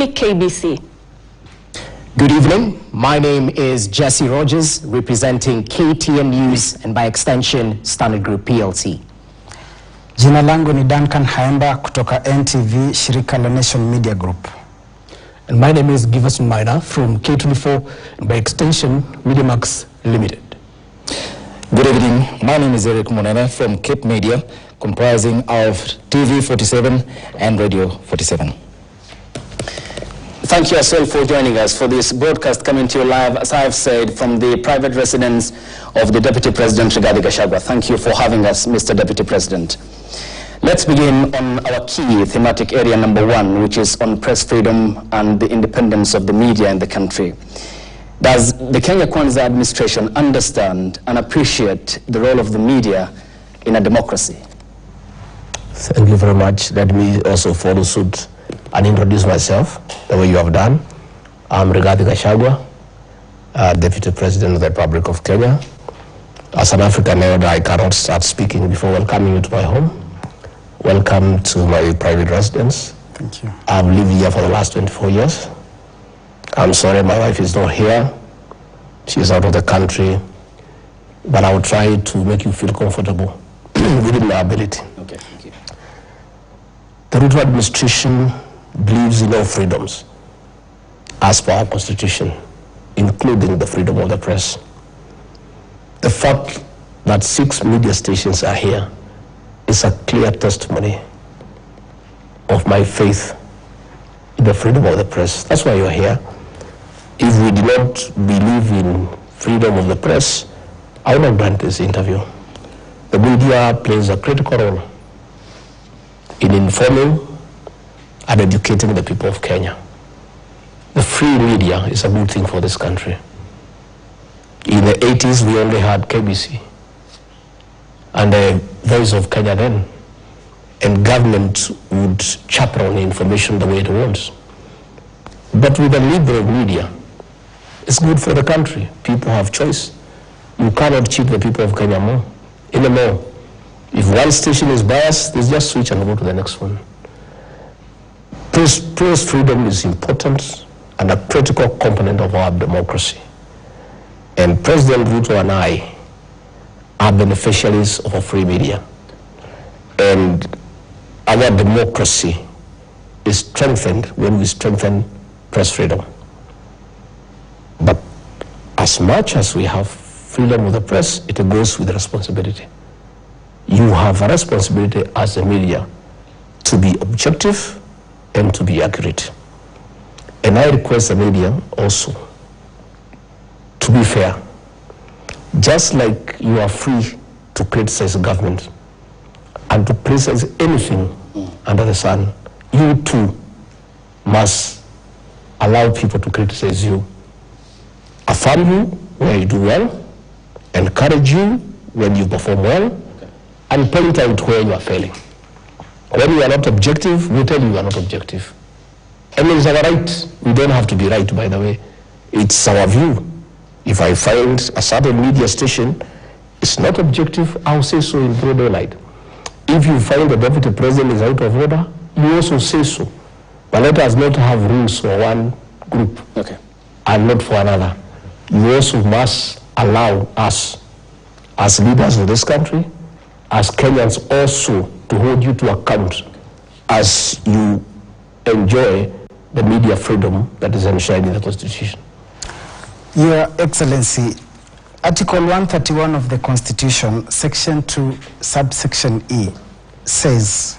only KBC. Good evening. My name is Jesse Rogers, representing KTN News and by extension Standard Group PLC. Jina langu ni Duncan Haemba kutoka NTV, shirika la Nation Media Group. And my name is Giverson Minor from K24 and by extension MediaMax Limited. Good evening. My name is Eric Monena from Cape Media, comprising of TV 47 and Radio 47. Thank you as well for joining us for this broadcast coming to you live, as I have said, from the private residence of the Deputy President Rigathi Gachagua. Thank you for having us, Mr. Deputy President. Let's begin on our key thematic area number 1, which is on press freedom and the independence of the media in the country. Does the Kenya Kwanza administration understand and appreciate the role of the media in a democracy? Thank you very much. Let me also follow suit and introduce myself the way you have done. I'm Rigathi Gachagua, Deputy President of the Republic of Kenya. As an African elder, I cannot start speaking before welcoming you to my home. Welcome to my private residence. Thank you. I've lived here for the last 24 years. I'm sorry my wife is not here. She's out of the country. But I will try to make you feel comfortable within my ability. Okay, thank you. The Ruto administration believes in all freedoms as per our constitution, including the freedom of the press. The fact that 6 media stations are here is a clear testimony of my faith in the freedom of the press. That's why you're here. If we do not believe in freedom of the press, I will not grant this interview. The media plays a critical role in informing and educating the people of Kenya. The free media is a good thing for this country. In the 80s, we only had KBC and the Voice of Kenya then, and government would chaperone information the way it wants. But with a liberal media, it's good for the country. People have choice. You cannot cheat the people of Kenya more anymore. If one station is biased, they just switch and go to the next one. Press freedom is important and a critical component of our democracy. And President Ruto and I are beneficiaries of a free media. And our democracy is strengthened when we strengthen press freedom. But as much as we have freedom of the press, it goes with responsibility. You have a responsibility as a media to be objective and to be accurate. And I request the media also to be fair. Just like you are free to criticize the government and to criticize anything under the sun, you too must allow people to criticize you. Affirm you where you do well, encourage you when you perform well, and point out where you are failing. When you are not objective, we tell you are not objective. And it's our right. We don't have to be right, by the way. It's our view. If I find a certain media station is not objective, I'll say so in broad daylight. If you find the Deputy President is out of order, you also say so. But let us not have rules for one group and not for another. You also must allow us, as leaders of this country, as Kenyans also, to hold you to account as you enjoy the media freedom that is enshrined in the Constitution. Your Excellency, Article 131 of the Constitution, Section 2, subsection E, says,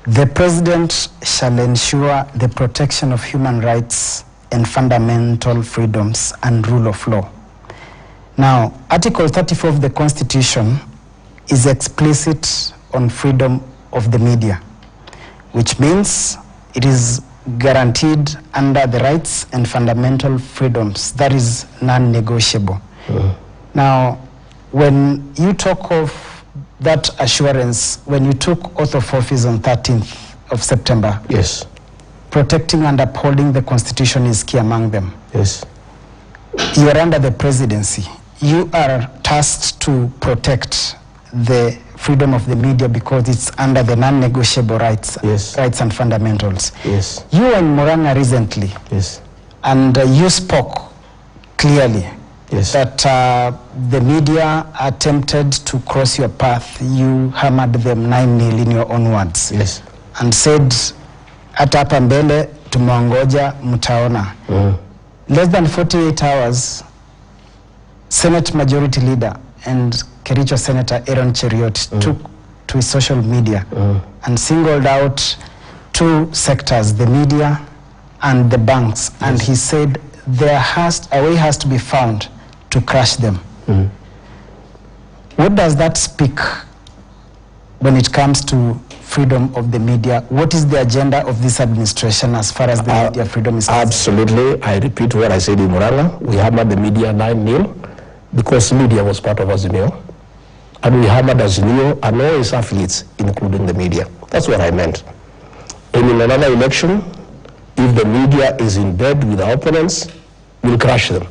"The President shall ensure the protection of human rights and fundamental freedoms and rule of law." Now, Article 34 of the Constitution is explicit on freedom of the media, which means it is guaranteed under the rights and fundamental freedoms. That is non-negotiable. Now, when you talk of that assurance, when you took oath of office on 13th of September, yes, protecting and upholding the Constitution is key among them. Yes. You are under the presidency. You are tasked to protect the freedom of the media because it's under the non-negotiable rights, Yes. rights and fundamentals. Yes. You were in Murang'a recently, Yes. and you spoke clearly Yes. that the media attempted to cross your path. You hammered them 9-0 in your own words. Yes. And said, hata hapa mbele tumeongoja mtaona. Less than 48 hours, Senate Majority Leader and Kericho Senator Aaron Cheriot took to his social media and singled out two sectors, the media and the banks, and he said a way has to be found to crush them. What does that speak when it comes to freedom of the media? What is the agenda of this administration as far as the media freedom is concerned? Absolutely. I repeat what I said in Murang'a. We hammered the media 9-0 because media was part of Azimio. And we hammered Azimio and all its affiliates, including the media. That's what I meant. And in another election, if the media is in bed with our opponents, we'll crush them,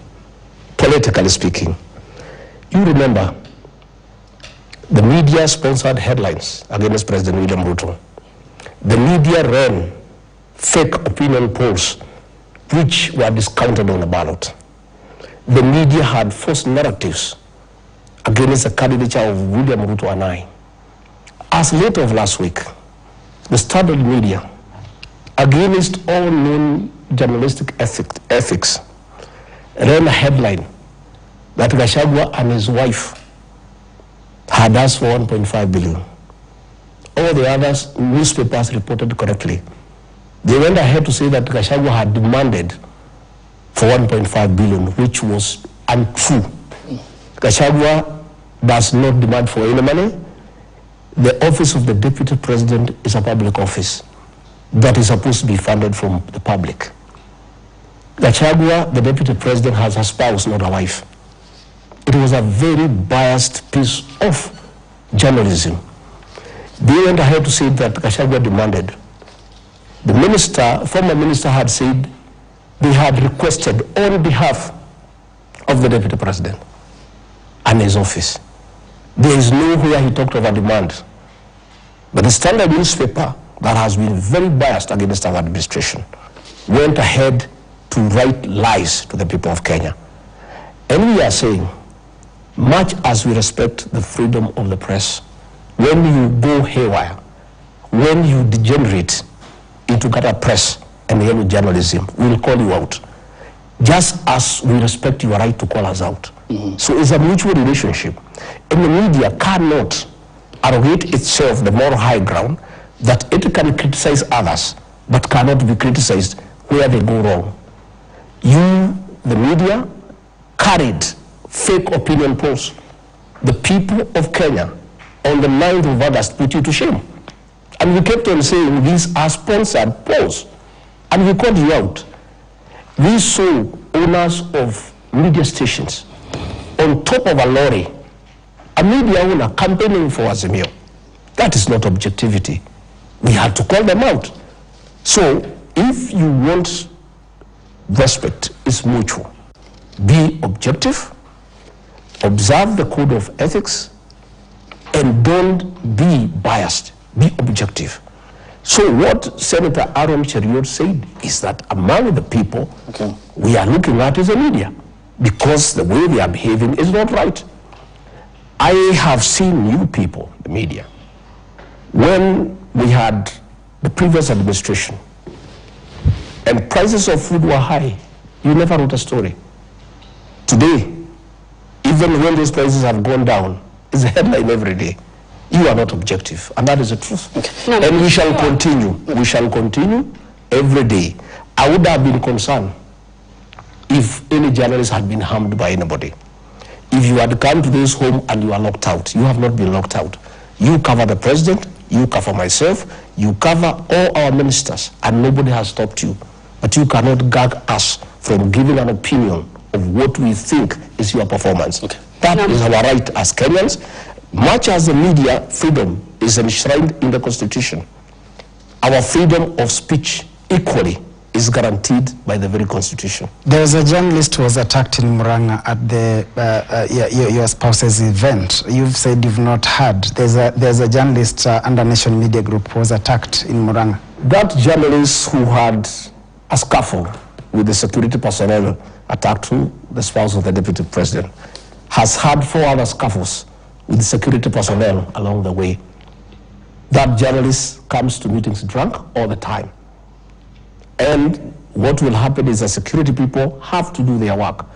politically speaking. You remember, the media sponsored headlines against President William Ruto. The media ran fake opinion polls which were discounted on the ballot. The media had false narratives against the candidature of William Ruto and I. As late of last week, the Standard media, against all known journalistic ethics, ran a headline that Gachagua and his wife had asked for 1.5 billion. All the others, newspapers reported correctly. They went ahead to say that Gachagua had demanded for 1.5 billion, which was untrue. Gachagua does not demand for any money. The office of the Deputy President is a public office that is supposed to be funded from the public. Gachagua, the Deputy President, has a spouse, not a wife. It was a very biased piece of journalism. They went ahead to say that Gachagua demanded. The minister, former minister, had said they had requested on behalf of the Deputy President and his office. There is nowhere he talked of a demand. But the Standard newspaper, that has been very biased against our administration, went ahead to write lies to the people of Kenya. And we are saying, much as we respect the freedom of the press, when you go haywire, when you degenerate into gutter press and yellow journalism, we will call you out. Just as we respect your right to call us out. So it's a mutual relationship. And the media cannot arrogate itself the moral high ground that it can criticize others, but cannot be criticized where they go wrong. You, the media, carried fake opinion polls. The people of Kenya, on the 9th of August, put you to shame. And we kept on saying these are sponsored polls. And we called you out. We saw owners of media stations on top of a lorry, a media owner campaigning for Azimio. That is not objectivity. We had to call them out. So if you want respect, it's mutual. Be objective, observe the code of ethics, and don't be biased. Be objective. So what Senator Aaron Cheriot said is that among the people we are looking at is the media, because the way they are behaving is not right. I have seen you people, the media, when we had the previous administration and prices of food were high, you never wrote a story. Today, even when those prices have gone down, it's a headline every day. You are not objective, and that is the truth. And we shall continue. We shall continue every day. I would have been concerned if any journalist had been harmed by anybody. If you had come to this home and you are locked out, you have not been locked out. You cover the president, you cover myself, you cover all our ministers, and nobody has stopped you. But you cannot gag us from giving an opinion of what we think is your performance. That is our right as Kenyans. Much as the media freedom is enshrined in the Constitution, our freedom of speech equally is guaranteed by the very constitution. There was a journalist who was attacked in Murang'a at the your spouse's event. You've said you've not heard. There's a journalist under Nation Media Group who was attacked in Murang'a. That journalist who had a scuffle with the security personnel attacked the spouse of the deputy president has had 4 other scuffles with the security personnel along the way. That journalist comes to meetings drunk all the time. And what will happen is the security people have to do their work.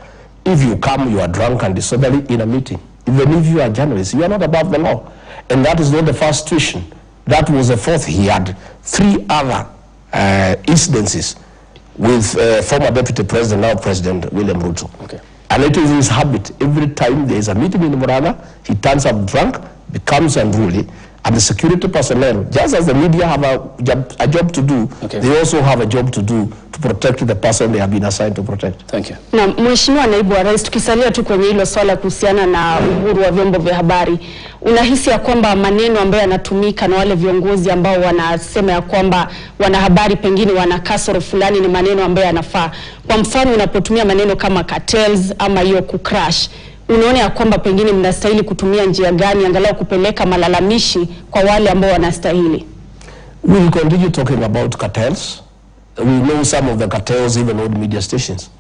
If you come, you are drunk and disorderly in a meeting. Even if you are a journalist, you are not above the law. And that is not the first situation. That was the 4th. He had 3 other incidences with former deputy president, now President William Ruto. Okay. And it is his habit. Every time there is a meeting in Murang'a, he turns up drunk, becomes unruly, and the security personnel, just as the media have a job to do, okay, they also have a job to do to protect the person they have been assigned to protect. Thank you. Na Mheshimiwa Naibu wa Rais, tukisalia tu kwenye hilo swala kuhusiana na uhuru wa vyombo vya habari, unahisi ya kwamba maneno ambayo yanatumika na wale viongozi ambao wanasema ya kwamba wanahabari pengine wana kasoro fulani ni maneno ambayo yanafaa? Kwa mfano unapotumia maneno kama cartels ama hiyo kucrash, unaona ya kwamba pengine mnastahili kutumia njia gani angalau kupeleka malalamishi kwa wale ambao wanastahili? We will continue talking about cartels. We know some of the cartels even old media stations.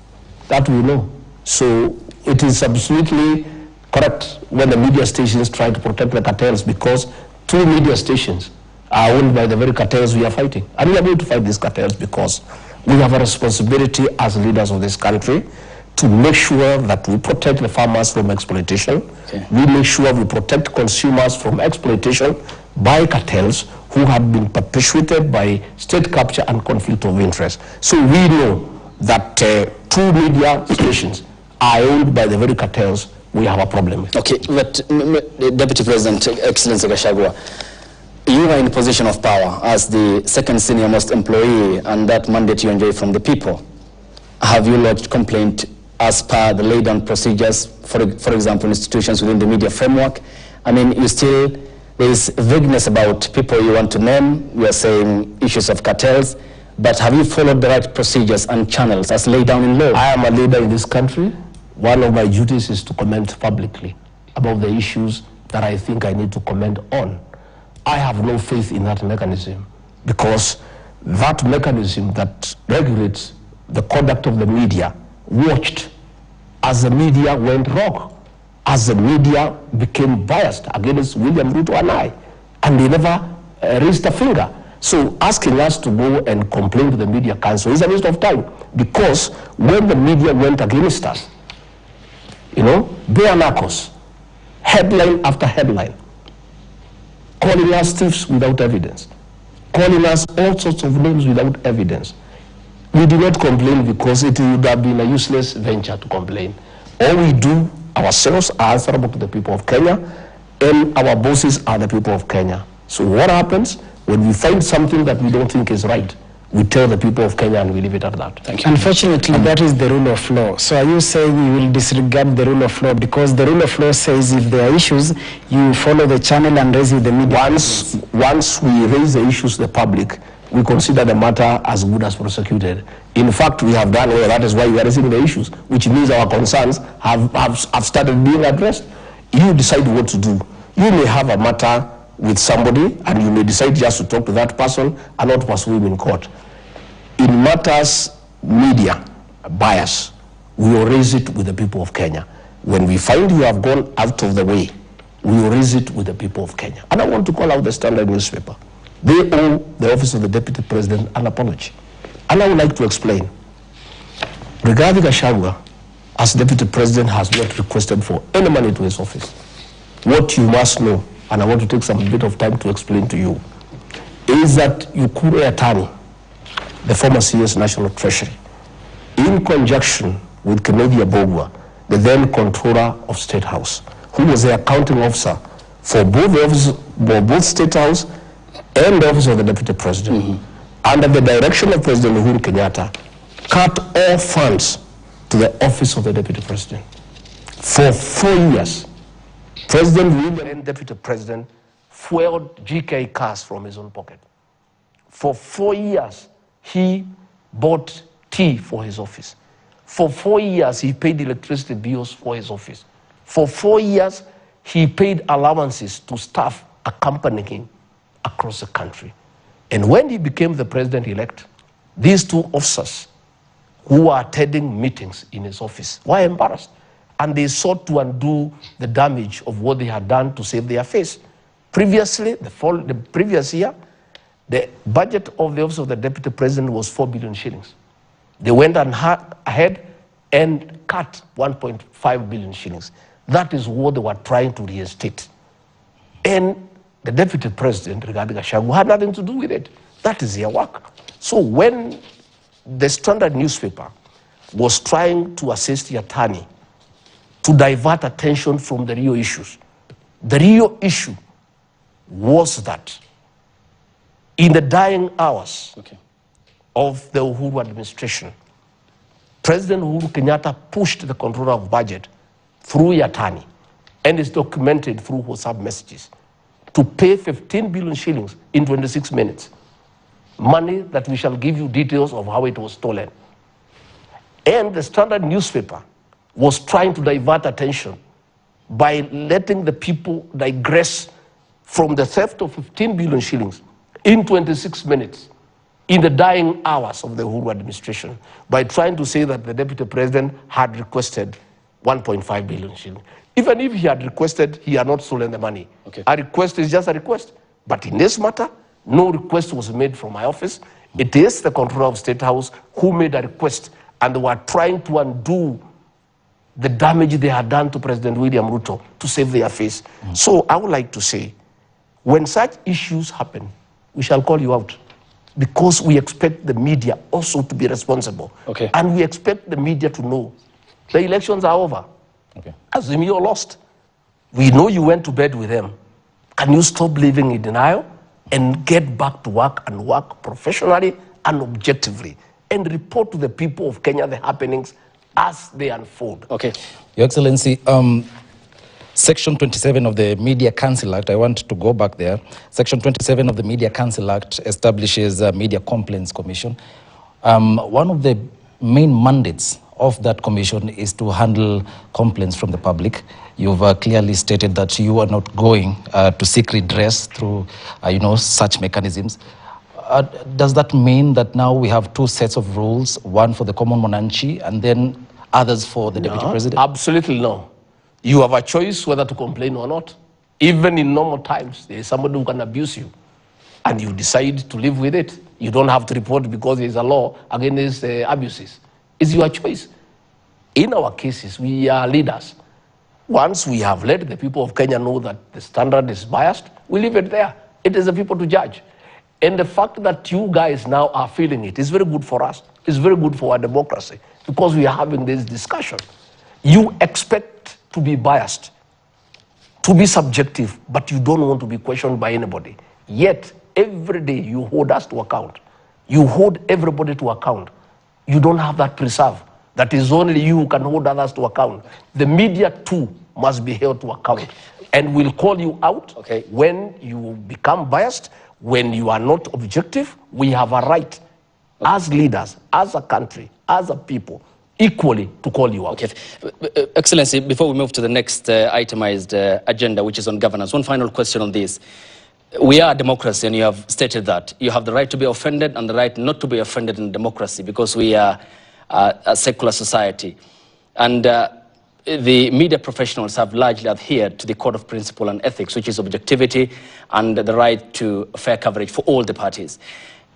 That we know. So it is absolutely correct when the media stations try to protect the cartels, because 2 media stations are owned by the very cartels we are fighting. And we are going to fight these cartels because we have a responsibility as leaders of this country to make sure that we protect the farmers from exploitation. Okay. We make sure we protect consumers from exploitation by cartels who have been perpetuated by state capture and conflict of interest. So we know that 2 media stations are owned by the very cartels we have a problem with. Okay, but Deputy President, Excellency Gachagua, you are in a position of power as the 2nd senior most employee, and that mandate you enjoy from the people. Have you lodged complaint as per the laid down procedures, for example, institutions within the media framework? I mean, there is vagueness about people you want to name. You are saying issues of cartels, but have you followed the right procedures and channels as laid down in law? I am a leader in this country. One of my duties is to comment publicly about the issues that I think I need to comment on. I have no faith in that mechanism, because that mechanism that regulates the conduct of the media watched as the media went rogue, as the media became biased against William Ruto and I, and they never raised a finger. So asking us to go and complain to the Media Council is a waste of time, because when the media went against us, you know, bare knuckles, headline after headline, calling us thieves without evidence, calling us all sorts of names without evidence, we do not complain because it would have been a useless venture to complain. All we do ourselves are answerable to the people of Kenya, and our bosses are the people of Kenya. So what happens when we find something that we don't think is right? We tell the people of Kenya and we leave it at that. Thank you. Unfortunately, that is the rule of law. So are you saying you will disregard the rule of law? Because the rule of law says if there are issues, you follow the channel and raise with the media. Once we raise the issues to the public, we consider the matter as good as prosecuted. In fact, we have done well. That is why we are raising the issues, which means our concerns have started being addressed. You decide what to do. You may have a matter with somebody and you may decide just to talk to that person and not pursue him in court. In matters media bias, we will raise it with the people of Kenya. When we find you have gone out of the way, we will raise it with the people of Kenya. And I want to call out the Standard newspaper. They owe the office of the Deputy President an apology. And I would like to explain. Rigathi Gachagua, as Deputy President, has not requested for any money to his office. What you must know, and I want to take some bit of time to explain to you, is that Ukuru Attorney, the former CS National Treasury, in conjunction with Kennedy Abogwa, the then Controller of State House, who was the accounting officer for both the office, both State House and the office of the Deputy President, under the direction of President Uhuru Kenyatta, cut all funds to the office of the Deputy President. For 4 years, President William and Deputy President fueled GK cars from his own pocket. For 4 years, he bought tea for his office. For 4 years, he paid electricity bills for his office. For 4 years, he paid allowances to staff accompanying him across the country. And when he became the president-elect, these two officers who were attending meetings in his office were embarrassed, and they sought to undo the damage of what they had done to save their face. Previously, the previous year, the budget of the Office of the Deputy President was 4 billion shillings. They went ahead and cut 1.5 billion shillings. That is what they were trying to reinstate. And the Deputy President, Rigathi Gachagua, had nothing to do with it. That is their work. So when the Standard newspaper was trying to assist the attorney to divert attention from the real issues, the real issue was that in the dying hours of the Uhuru administration, President Uhuru Kenyatta pushed the controller of budget through Yatani, and is documented through WhatsApp messages, to pay 15 billion shillings in 26 minutes. Money that we shall give you details of how it was stolen. And the Standard newspaper was trying to divert attention by letting the people digress from the theft of 15 billion shillings in 26 minutes in the dying hours of the Uhuru administration, by trying to say that the Deputy President had requested 1.5 billion shillings. Even if he had requested, he had not stolen the money. A request is just a request. But in this matter, no request was made from my office. It is the Controller of State House who made a request, and they were trying to undo the damage they had done to President William Ruto to save their face. So I would like to say, when such issues happen, we shall call you out, because we expect the media also to be responsible. And we expect the media to know the elections are over. Azimio lost. We know you went to bed with them. Can you stop living in denial and get back to work, and work professionally and objectively, and report to the people of Kenya the happenings as they unfold? Your Excellency, Section 27 of the Media Council Act, I want to go back there. Section 27 of the Media Council Act establishes a Media Complaints Commission. One of the main mandates of that commission is to handle complaints from the public. You've clearly stated that you are not going to seek redress through, such mechanisms. Does that mean that now we have two sets of rules, one for the common Mwananchi and then others for the Deputy President? Absolutely no. You have a choice whether to complain or not. Even in normal times, there is somebody who can abuse you, and you decide to live with it. You don't have to report because there is a law against abuses. It's your choice. In our cases, we are leaders. Once we have let the people of Kenya know that the Standard is biased, we leave it there. It is the people to judge. And the fact that you guys now are feeling it is very good for us. It's very good for our democracy, because we are having this discussion. You expect to be biased, to be subjective, but you don't want to be questioned by anybody. Yet, every day you hold us to account. You hold everybody to account. You don't have that preserve. That is only you who can hold others to account. The media too must be held to account. And we'll call you out when you become biased, when you are not objective. We have a right as leaders, as a country, as a people, equally to call you out. Excellency, before we move to the next itemized agenda, which is on governance, one final question on this. We are a democracy, and you have stated that. You have the right to be offended and the right not to be offended in democracy, because we are a secular society. And the media professionals have largely adhered to the code of principle and ethics, which is objectivity and the right to fair coverage for all the parties.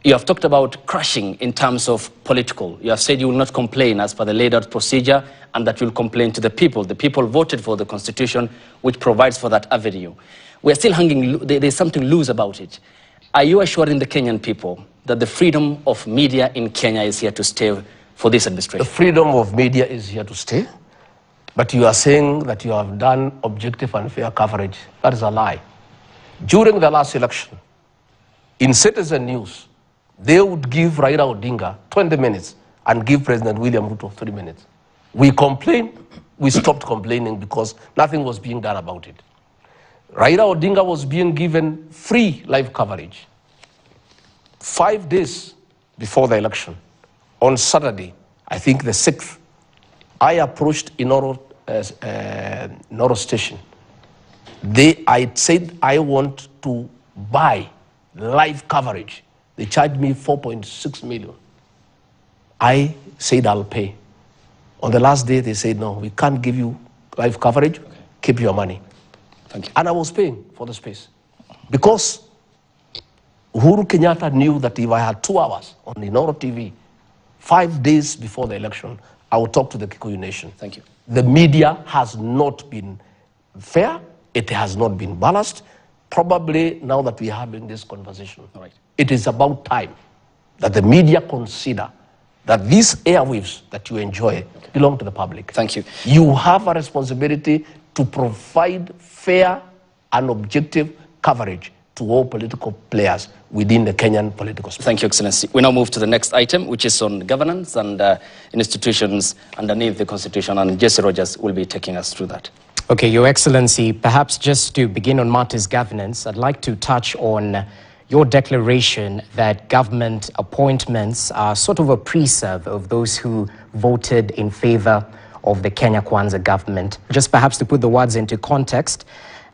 You have talked about crushing in terms of political. You have said you will not complain as per the laid out procedure, and that you will complain to the people. The people voted for the constitution, which provides for that avenue. We are still hanging, there's something loose about it. Are you assuring the Kenyan people that the freedom of media in Kenya is here to stay for this administration? The freedom of media is here to stay, but you are saying that you have done objective and fair coverage. That is a lie. During the last election, in Citizen News, they would give Raila Odinga 20 minutes and give President William Ruto 3 minutes. We complained, we stopped complaining because nothing was being done about it. Raila Odinga was being given free live coverage 5 days before the election. on Saturday, I think the 6th, I approached Inoro Station. I said I want to buy live coverage. They charged me 4.6 million. I said I'll pay. On the last day, they said, no, we can't give you live coverage. Okay. Keep your money. Thank you. And I was paying for the space. Because Uhuru Kenyatta knew that if I had 2 hours on Inoro TV, 5 days before the election, I would talk to the Kikuyu Nation. Thank you. The media has not been fair. It has not been balanced. Probably now that we are having this conversation, all right, it is about time that the media consider that these airwaves that you enjoy belong to the public. Thank you. You have a responsibility to provide fair and objective coverage to all political players within the Kenyan political space. Thank you, Excellency. We now move to the next item, which is on governance and institutions underneath the Constitution, and Jesse Rogers will be taking us through that. Okay, Your Excellency, perhaps just to begin on matters governance, I'd like to touch on your declaration that government appointments are sort of a preserve of those who voted in favor of the Kenya Kwanza government. Just perhaps to put the words into context,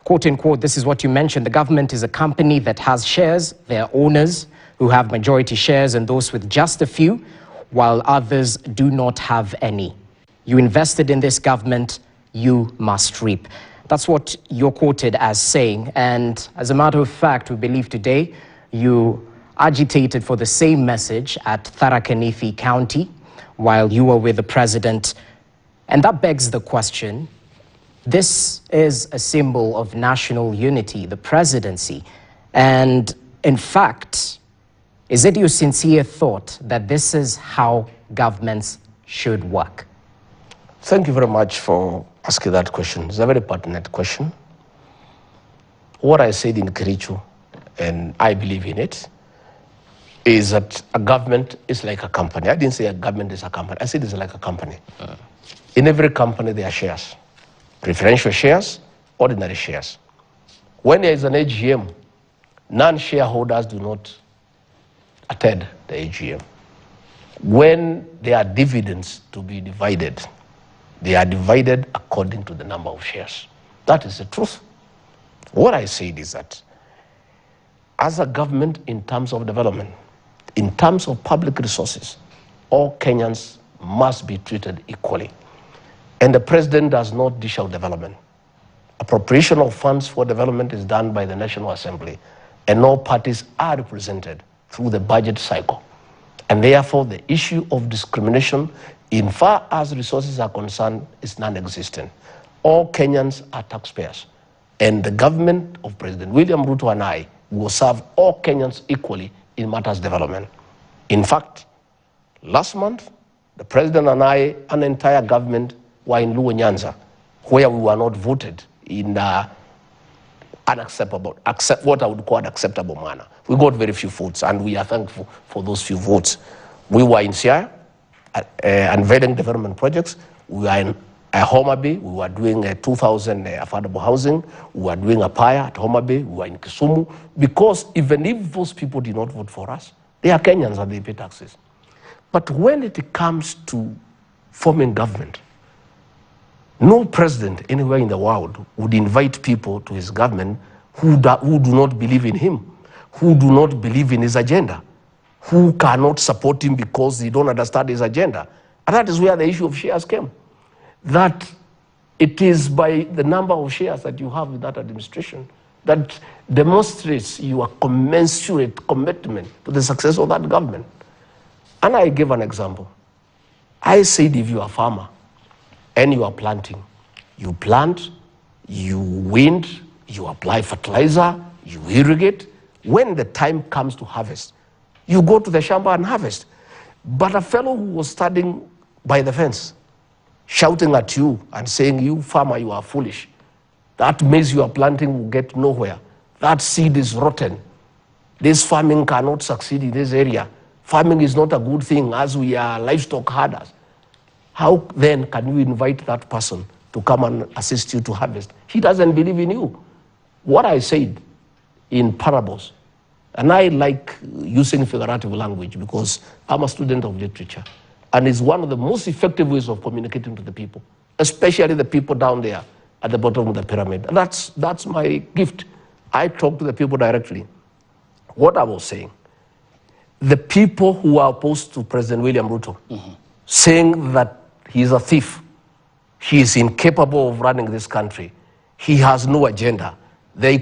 quote unquote, this is what you mentioned: the government is a company that has shares, their owners who have majority shares and those with just a few, while others do not have any. You invested in this government, you must reap. That's what you're quoted as saying. And as a matter of fact, we believe today you agitated for the same message at Tharaka Nithi County while you were with the president. And that begs the question, this is a symbol of national unity, the presidency. And in fact, is it your sincere thought that this is how governments should work? Thank you very much for asking that question. It's a very pertinent question. What I said in Kericho, and I believe in it, is that a government is like a company. I didn't say a government is a company. I said it's like a company. In every company, there are shares. Preferential shares, ordinary shares. When there is an AGM, non-shareholders do not attend the AGM. When there are dividends to be divided, they are divided according to the number of shares. That is the truth. What I said is that as a government, in terms of development, in terms of public resources, all Kenyans must be treated equally. And the president does not dish out development. Appropriation of funds for development is done by the National Assembly, and all parties are represented through the budget cycle. And therefore, the issue of discrimination, in far as resources are concerned, is non-existent. All Kenyans are taxpayers, and the government of President William Ruto and I will serve all Kenyans equally in matters development. In fact, last month, the president and I, an entire government, were in Luo Nyanza, where we were not voted in what I would call an acceptable manner. We got very few votes, and we are thankful for those few votes. We were in Siaya, unveiling development projects. We were in Homa Bay. We were doing 2,000 affordable housing. We were doing a PIA at Homa Bay. We were in Kisumu. Because even if those people did not vote for us, they are Kenyans and they pay taxes. But when it comes to forming government, no president anywhere in the world would invite people to his government who do not believe in him, who do not believe in his agenda, who cannot support him because they don't understand his agenda. And that is where the issue of shares came. That it is by the number of shares that you have in that administration that demonstrates your commensurate commitment to the success of that government. And I gave an example. I said if you are a farmer and you are planting, you plant, you wind, you apply fertilizer, you irrigate. When the time comes to harvest, you go to the shamba and harvest. But a fellow who was standing by the fence, shouting at you and saying, you farmer, you are foolish. That maize you are planting will get nowhere. That seed is rotten. This farming cannot succeed in this area. Farming is not a good thing as we are livestock herders. How then can you invite that person to come and assist you to harvest? He doesn't believe in you. What I said in parables, And I like using figurative language because I'm a student of literature. And it's one of the most effective ways of communicating to the people, especially the people down there at the bottom of the pyramid. And that's my gift. I talk to the people directly. What I was saying, the people who are opposed to President William Ruto, saying that he is a thief, he is incapable of running this country, he has no agenda. The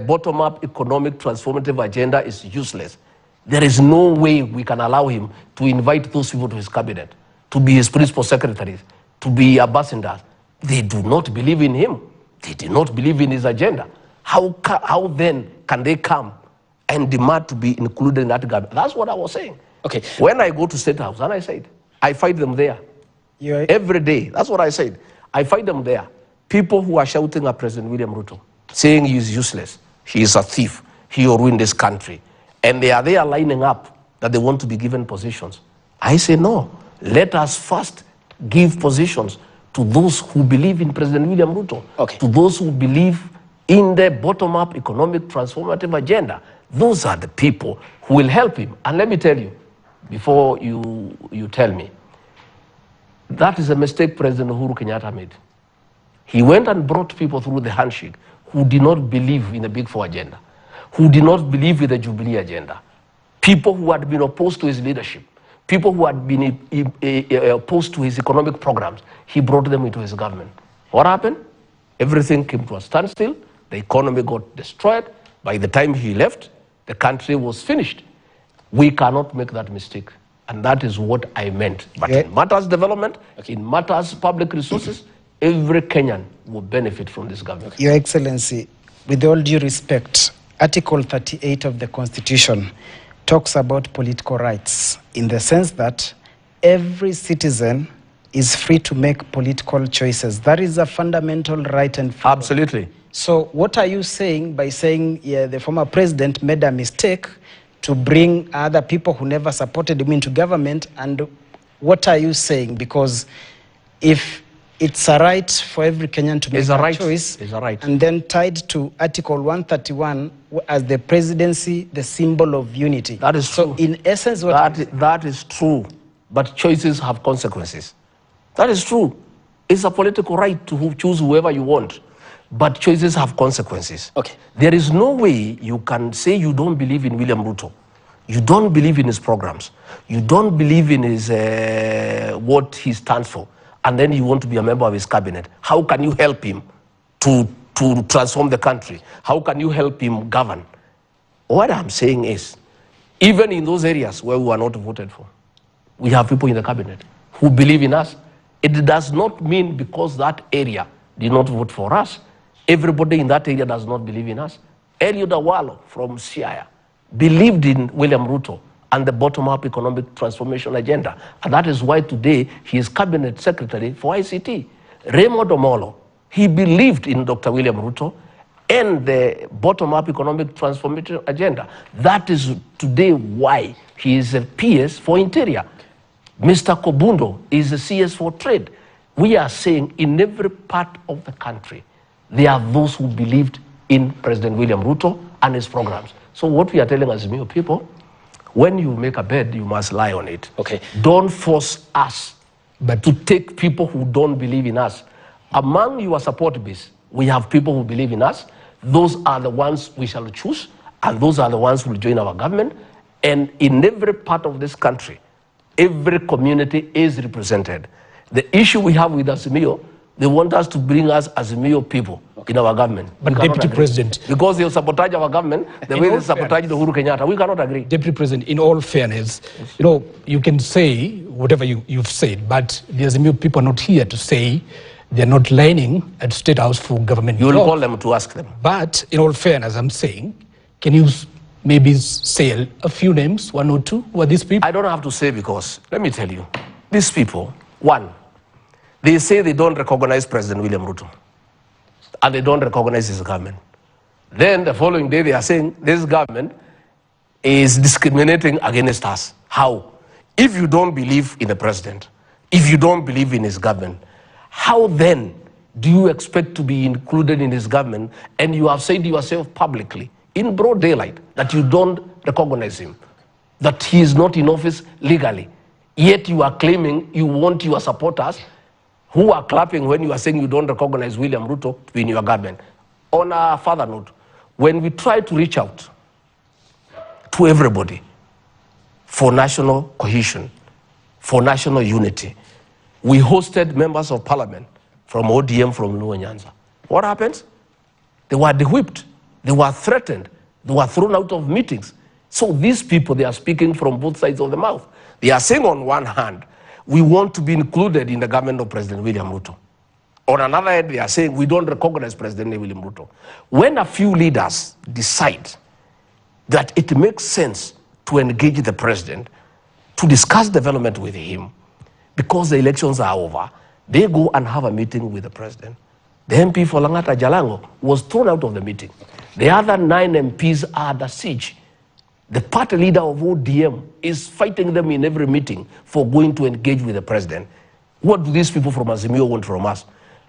bottom-up economic transformative agenda is useless. There is no way we can allow him to invite those people to his cabinet, to be his principal secretaries, to be ambassadors. They do not believe in him. They do not believe in his agenda. How then can they come and demand to be included in that government? That's what I was saying. Okay. When I go to State House, and I said, I fight them there. Every day. That's what I said. I fight them there. People who are shouting at President William Ruto, saying he is useless, he is a thief, he will ruin this country. And they are lining up that they want to be given positions. I say no. Let us first give positions to those who believe in President William Ruto, to those who believe in the bottom-up economic transformative agenda. Those are the people who will help him. And let me tell you, before you tell me, that is a mistake President Uhuru Kenyatta made. He went and brought people through the handshake who did not believe in the Big Four agenda, who did not believe in the Jubilee agenda, people who had been opposed to his leadership, people who had been opposed to his economic programs. He brought them into his government. What happened? Everything came to a standstill. The economy got destroyed. By the time he left, the country was finished. We cannot make that mistake. And that is what I meant. But in matters development, in matters public resources, every Kenyan will benefit from this government. Your Excellency, with all due respect, Article 38 of the Constitution talks about political rights in the sense that every citizen is free to make political choices. That is a fundamental right and freedom. Absolutely. So what are you saying by saying the former president made a mistake to bring other people who never supported him into government? And what are you saying? Because if it's a right for every Kenyan to make a choice, and then tied to Article 131 as the presidency, the symbol of unity. That is true. So in essence, that is true, but choices have consequences. That is true. It's a political right to choose whoever you want, but choices have consequences. Okay. There is no way you can say you don't believe in William Ruto. You don't believe in his programs. You don't believe in his what he stands for. And then you want to be a member of his cabinet. How can you help him to transform the country? How can you help him govern? What I'm saying is, even in those areas where we are not voted for, we have people in the cabinet who believe in us. It does not mean because that area did not vote for us, everybody in that area does not believe in us. Eliud Awalo from Siaya believed in William Ruto and the bottom-up economic transformation agenda. And that is why today he is cabinet secretary for ICT. Raymond Omolo, he believed in Dr. William Ruto and the bottom-up economic transformation agenda. That is today why he is a PS for Interior. Mr. Kobundo is a CS for Trade. We are saying in every part of the country, there are those who believed in President William Ruto and his programs. So what we are telling Azimio people, when you make a bed, you must lie on it. Okay. Don't force us to take people who don't believe in us. Among your support base, we have people who believe in us. Those are the ones we shall choose, and those are the ones who will join our government. And in every part of this country, every community is represented. The issue we have with Azimio, they want us to bring us Azimio people in our government. But Deputy President... Because they sabotage our government the way they sabotage the Uhuru Kenyatta. We cannot agree. Deputy President, in all fairness, you know, you can say whatever you've said, but the Azimio people are not here to say they're not lining at State House for government. You will call them to ask them. But in all fairness, I'm saying, can you maybe say a few names, one or two, who are these people? I don't have to say because, let me tell you, these people, one, they say they don't recognize President William Ruto and they don't recognize his government. Then the following day they are saying this government is discriminating against us. How? If you don't believe in the president, if you don't believe in his government, how then do you expect to be included in his government? And you have said yourself publicly in broad daylight that you don't recognize him, that he is not in office legally, yet you are claiming you want your supporters who are clapping when you are saying you don't recognize William Ruto to be in your government. On a further note, when we try to reach out to everybody for national cohesion, for national unity, we hosted members of parliament from ODM, from Luo Nyanza. What happens? They were de-whipped, they were threatened, they were thrown out of meetings. So these people, they are speaking from both sides of the mouth. They are saying on one hand, we want to be included in the government of President William Ruto. On another hand, they are saying we don't recognize President William Ruto. When a few leaders decide that it makes sense to engage the president, to discuss development with him, because the elections are over, they go and have a meeting with the president. The MP for Langata Jalango was thrown out of the meeting. The other 9 MPs are under siege. The party leader of ODM is fighting them in every meeting for going to engage with the president. What do these people from Azimio want from us?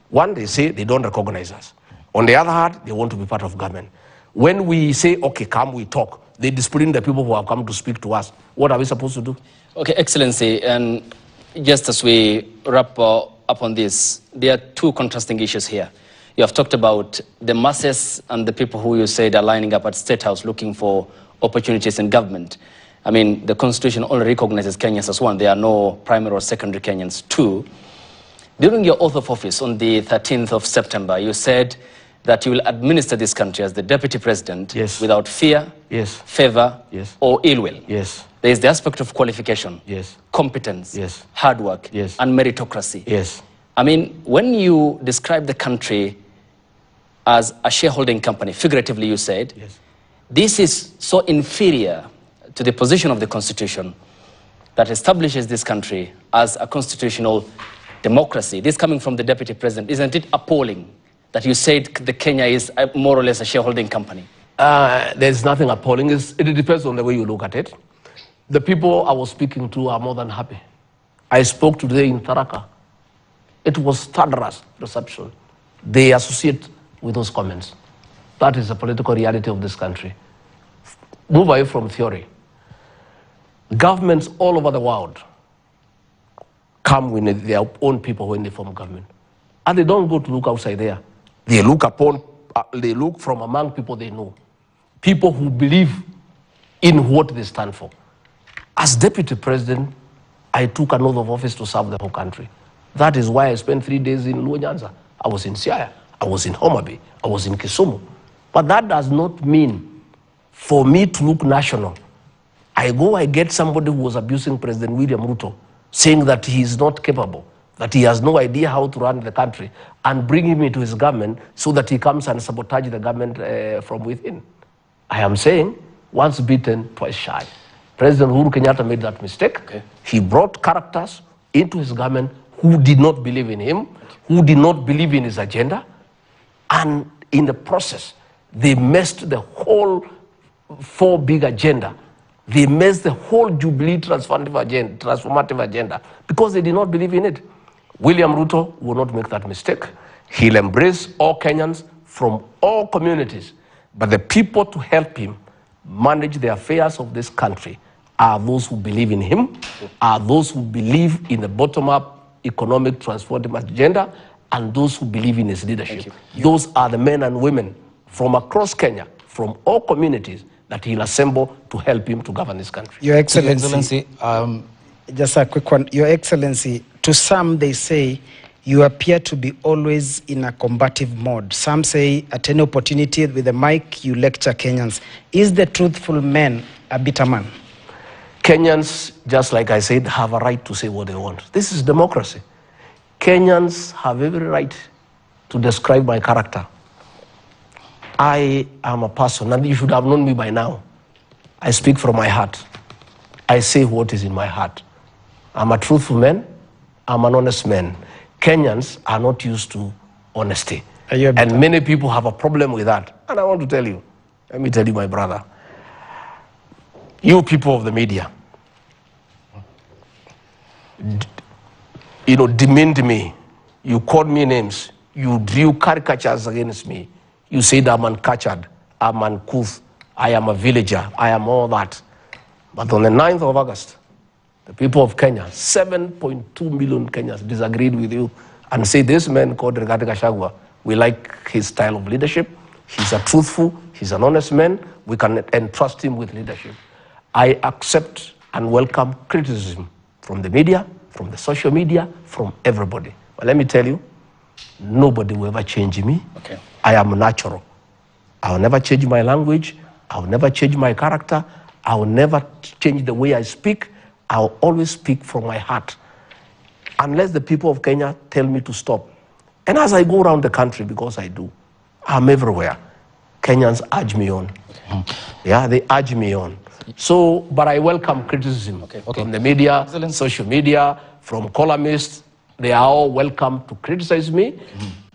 One, they say they don't recognize us. On the other hand, they want to be part of government. When we say, okay, come, we talk, they discipline the people who have come to speak to us. What are we supposed to do? Okay, Excellency, and just as we wrap up on this, there are two contrasting issues here. You have talked about the masses and the people who you said are lining up at State House looking for opportunities in government. I mean, the Constitution only recognizes Kenyans as one. There are no primary or secondary Kenyans. Two, during your oath of office on the 13th of September, you said that you will administer this country as the deputy president without fear, favor, or ill will. There is the aspect of qualification, competence, hard work, and meritocracy. I mean, when you describe the country as a shareholding company, figuratively you said, this is so inferior to the position of the Constitution that establishes this country as a constitutional democracy. This coming from the deputy president, isn't it appalling that you said the Kenya is more or less a shareholding company? There's nothing appalling. It depends on the way you look at it. The people I was speaking to are more than happy. I spoke today in Tharaka. It was thunderous reception. They associate with those comments. That is the political reality of this country. Move away from theory. Governments all over the world come with their own people when they form government. And they don't go to look outside there. They look from among people they know. People who believe in what they stand for. As deputy president, I took an oath of office to serve the whole country. That is why I spent 3 days in Luo Nyanza. I was in Siaya, I was in Homa Bay, I was in Kisumu. But that does not mean for me to look national. I get somebody who was abusing President William Ruto, saying that he is not capable, that he has no idea how to run the country, and bring him into his government so that he comes and sabotage the government from within. I am saying, once bitten, twice shy. President Uhuru Kenyatta made that mistake. He brought characters into his government who did not believe in him, who did not believe in his agenda, and in the process, they messed the whole 4 big agenda. They messed the whole Jubilee transformative agenda because they did not believe in it. William Ruto will not make that mistake. He'll embrace all Kenyans from all communities. But the people to help him manage the affairs of this country are those who believe in him, are those who believe in the bottom-up economic transformative agenda, and those who believe in his leadership. Those are the men and women from across Kenya, from all communities, that he'll assemble to help him to govern this country. Your Excellency, just a quick one. Your Excellency, to some they say you appear to be always in a combative mode. Some say at any opportunity with the mic you lecture Kenyans. Is the truthful man a bitter man? Kenyans, just like I said, have a right to say what they want. This is democracy. Kenyans have every right to describe my character. I am a person, and you should have known me by now. I speak from my heart. I say what is in my heart. I'm a truthful man. I'm an honest man. Kenyans are not used to honesty. And many people have a problem with that. And I want to tell you, let me tell you, my brother, you people of the media, demeaned me. You called me names. You drew caricatures against me. You said I'm uncatchered, I'm uncouth, I am a villager, I am all that. But on the 9th of August, the people of Kenya, 7.2 million Kenyans disagreed with you and say this man called Rigathi Gachagua, we like his style of leadership. He's a truthful, he's an honest man. We can entrust him with leadership. I accept and welcome criticism from the media, from the social media, from everybody. But let me tell you, nobody will ever change me. Okay. I am natural. I will never change my language. I will never change my character. I will never change the way I speak. I will always speak from my heart. Unless the people of Kenya tell me to stop. And as I go around the country, because I do, I'm everywhere. Kenyans urge me on. Yeah, they urge me on. So, but I welcome criticism from the media, social media, from columnists. They are all welcome to criticize me.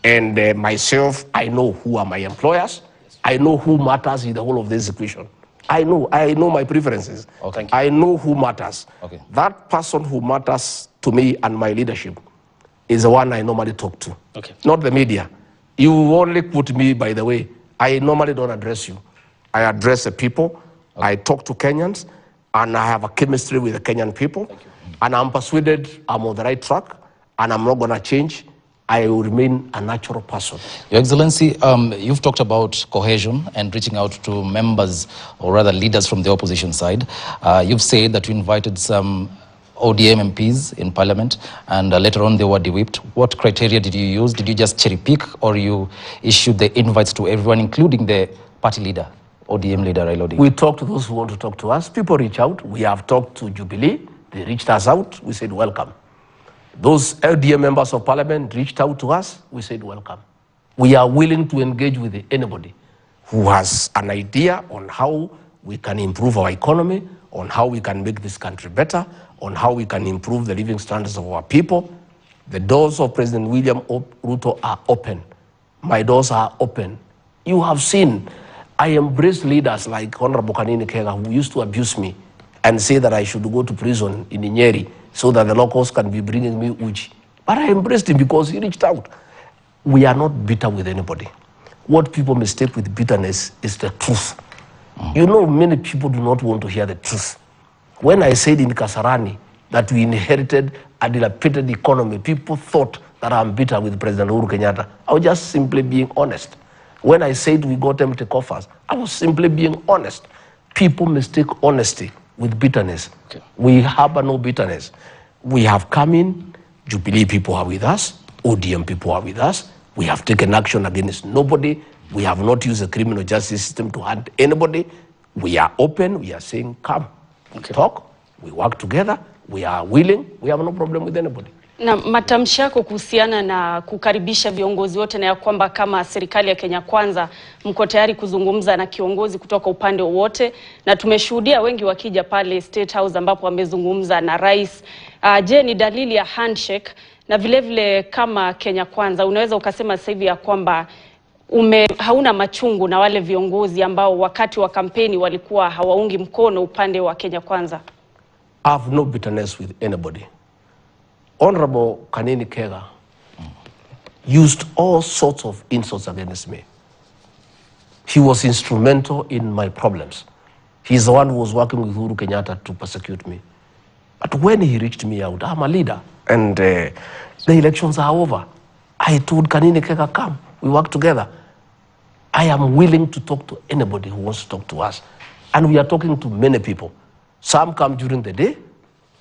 And myself, I know who are my employers. I know who matters in the whole of this equation. I know my preferences. I know who matters. That person who matters to me and my leadership is the one I normally talk to. Not the media. You only put me, by the way. I normally don't address you. I address the people. I talk to Kenyans, and I have a chemistry with the Kenyan people. And I'm persuaded I'm on the right track, and I'm not going to change. I will remain a natural person. Your Excellency, you've talked about cohesion and reaching out to members, or rather leaders from the opposition side. You've said that you invited some ODM MPs in Parliament, and later on they were de-whipped. What criteria did you use? Did you just cherry pick, or you issued the invites to everyone, including the party leader, ODM leader Raila Odinga? We talk to those who want to talk to us. People reach out. We have talked to Jubilee. They reached us out. We said welcome. Those LDA members of Parliament reached out to us. We said welcome. We are willing to engage with anybody who has an idea on how we can improve our economy, on how we can make this country better, on how we can improve the living standards of our people. The doors of President William Ruto are open. My doors are open. You have seen, I embrace leaders like Honorable Kanini Kega, who used to abuse me and say that I should go to prison in Nyeri so that the locals can be bringing me uji. But I embraced him because he reached out. We are not bitter with anybody. What people mistake with bitterness is the truth. You know, many people do not want to hear the truth. When I said in Kasarani that we inherited a dilapidated economy, people thought that I'm bitter with President Uhuru Kenyatta. I was just simply being honest. When I said we got empty coffers, I was simply being honest. People mistake honesty with bitterness. We harbor no bitterness. We have come in, Jubilee people are with us, ODM people are with us. We have taken action against nobody. We have not used the criminal justice system to hunt anybody. We are open, we are saying come, talk, we work together, we are willing, we have no problem with anybody. Na matamshi yako kuhusiana na kukaribisha viongozi wote na ya kwamba kama serikali ya Kenya Kwanza mko tayari kuzungumza na kiongozi kutoka upande wote, na tumeshuhudia wengi wakija pale State House ambapo wamezungumza na rais. Je, ni dalili ya handshake? Na vile vile kama Kenya Kwanza unaweza ukasema sasa hivi ya kwamba hauna machungu na wale viongozi ambao wakati wa kampeni walikuwa hawaungi mkono upande wa Kenya Kwanza? I have no bitterness with anybody. Honorable Kanini Kega used all sorts of insults against me. He was instrumental in my problems. He's the one who was working with Uhuru Kenyatta to persecute me. But when he reached me out, I'm a leader, and the elections are over. I told Kanini Kega, come, we work together. I am willing to talk to anybody who wants to talk to us. And we are talking to many people. Some come during the day,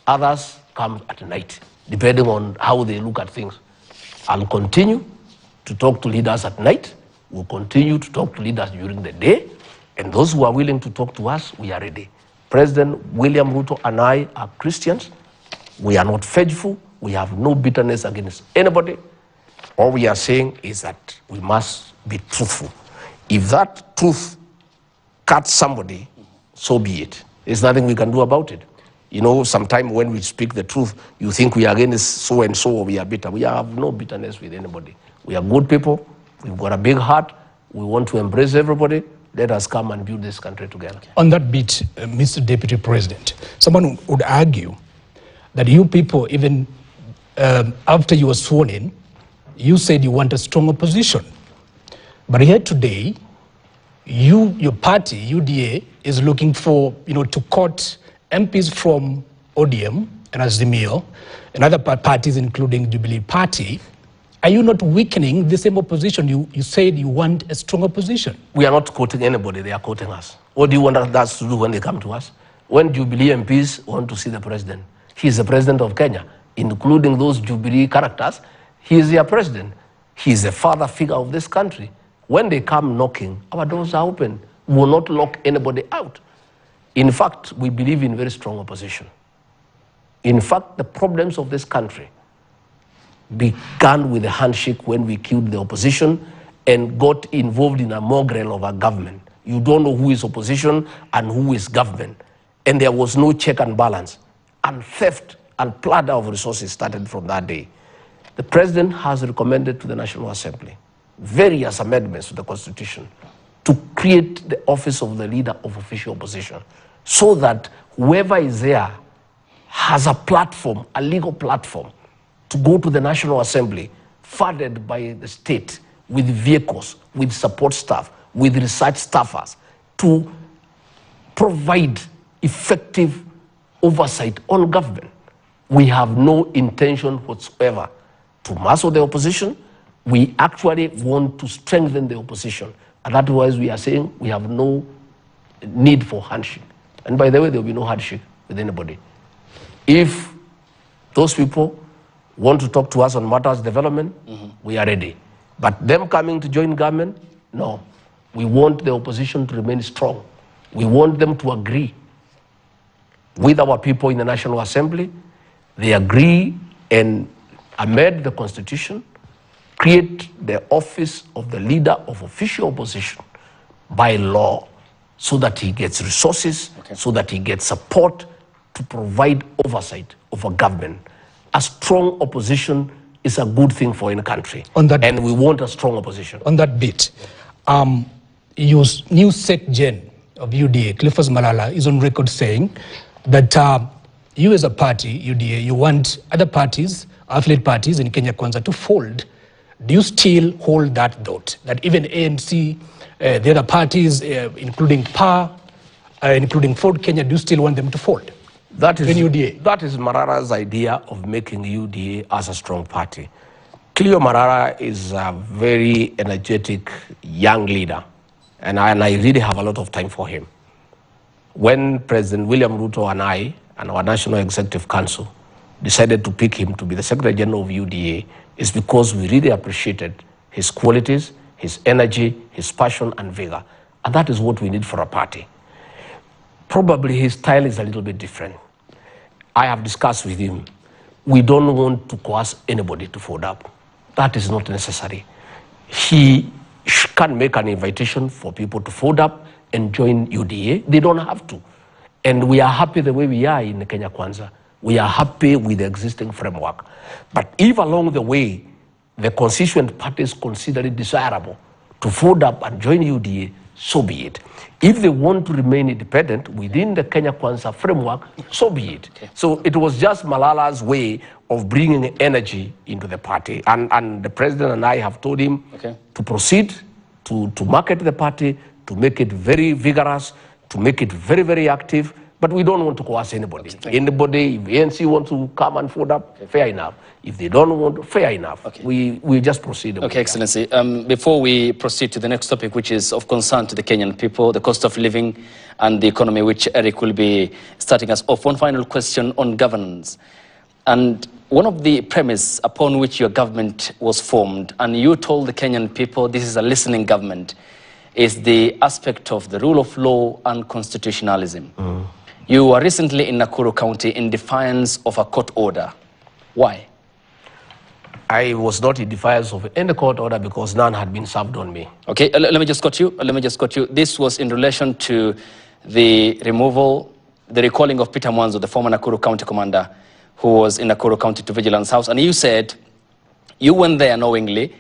others come at night, depending on how they look at things. I'll continue to talk to leaders at night. We'll continue to talk to leaders during the day. And those who are willing to talk to us, we are ready. President William Ruto and I are Christians. We are not faithful. We have no bitterness against anybody. All we are saying is that we must be truthful. If that truth cuts somebody, so be it. There's nothing we can do about it. You know, sometimes when we speak the truth, you think we are against so-and-so or we are bitter. We have no bitterness with anybody. We are good people. We've got a big heart. We want to embrace everybody. Let us come and build this country together. On that bit, Mr. Deputy President, someone would argue that you people, even after you were sworn in, you said you want a strong opposition. But here today, your party, UDA, is looking for, to cut MPs from ODM and Azimio and other parties, including Jubilee Party. Are you not weakening the same opposition? You said you want a strong opposition. We are not quoting anybody, they are quoting us. What do you want us to do when they come to us? When Jubilee MPs want to see the president, he is the president of Kenya, including those Jubilee characters, he is their president. He is the father figure of this country. When they come knocking, our doors are open. We will not lock anybody out. In fact, we believe in very strong opposition. In fact, the problems of this country began with a handshake when we killed the opposition and got involved in a mongrel of our government. You don't know who is opposition and who is government. And there was no check and balance. And theft and plunder of resources started from that day. The president has recommended to the National Assembly various amendments to the Constitution to create the office of the leader of official opposition so that whoever is there has a platform, a legal platform, to go to the National Assembly funded by the state with vehicles, with support staff, with research staffers to provide effective oversight on government. We have no intention whatsoever to muscle the opposition. We actually want to strengthen the opposition. And that's why we are saying we have no need for handshake. And by the way, there will be no handshake with anybody. If those people want to talk to us on matters development, we are ready. But them coming to join government, no. We want the opposition to remain strong. We want them to agree with our people in the National Assembly. They agree and amend the Constitution, create the office of the leader of official opposition by law so that he gets resources, so that he gets support to provide oversight of a government. A strong opposition is a good thing for any country. And we want a strong opposition. On that bit, your new SecGen of UDA, Cleophas Malala, is on record saying that you as a party, UDA, you want other parties, affiliate parties in Kenya Kwanza to fold. Do you still hold that thought? That even ANC, the other parties, including PA, including Ford Kenya, do you still want them to fold? That is UDA. That is Marara's idea of making UDA as a strong party. Cleo Marara is a very energetic young leader, and I really have a lot of time for him. When President William Ruto and I and our National Executive Council decided to pick him to be the Secretary General of UDA, is because we really appreciated his qualities, his energy, his passion and vigor. And that is what we need for a party. Probably his style is a little bit different. I have discussed with him. We don't want to coerce anybody to fold up. That is not necessary. He can make an invitation for people to fold up and join UDA. They don't have to. And we are happy the way we are in Kenya Kwanza. We are happy with the existing framework. But if along the way, the constituent parties consider it desirable to fold up and join UDA, so be it. If they want to remain independent within the Kenya Kwanza framework, so be it. Okay. So it was just Malala's way of bringing energy into the party. And the president and I have told him to proceed, to market the party, to make it very vigorous, to make it very, very active. But we don't want to coerce anybody. Anybody, if ANC wants to come and fold up, fair enough. If they don't want, fair enough. We just proceed. Okay, Excellency. Before we proceed to the next topic, which is of concern to the Kenyan people, the cost of living and the economy, which Eric will be starting us off. One final question on governance. And one of the premise upon which your government was formed, and you told the Kenyan people this is a listening government, is the aspect of the rule of law and constitutionalism. You were recently in Nakuru County in defiance of a court order. Why? I was not in defiance of any court order because none had been served on me. Okay, let me just cut you. This was in relation to the recalling of Peter Mwanzo, the former Nakuru County commander, who was in Nakuru County to Vigilance House. And you said you went there knowingly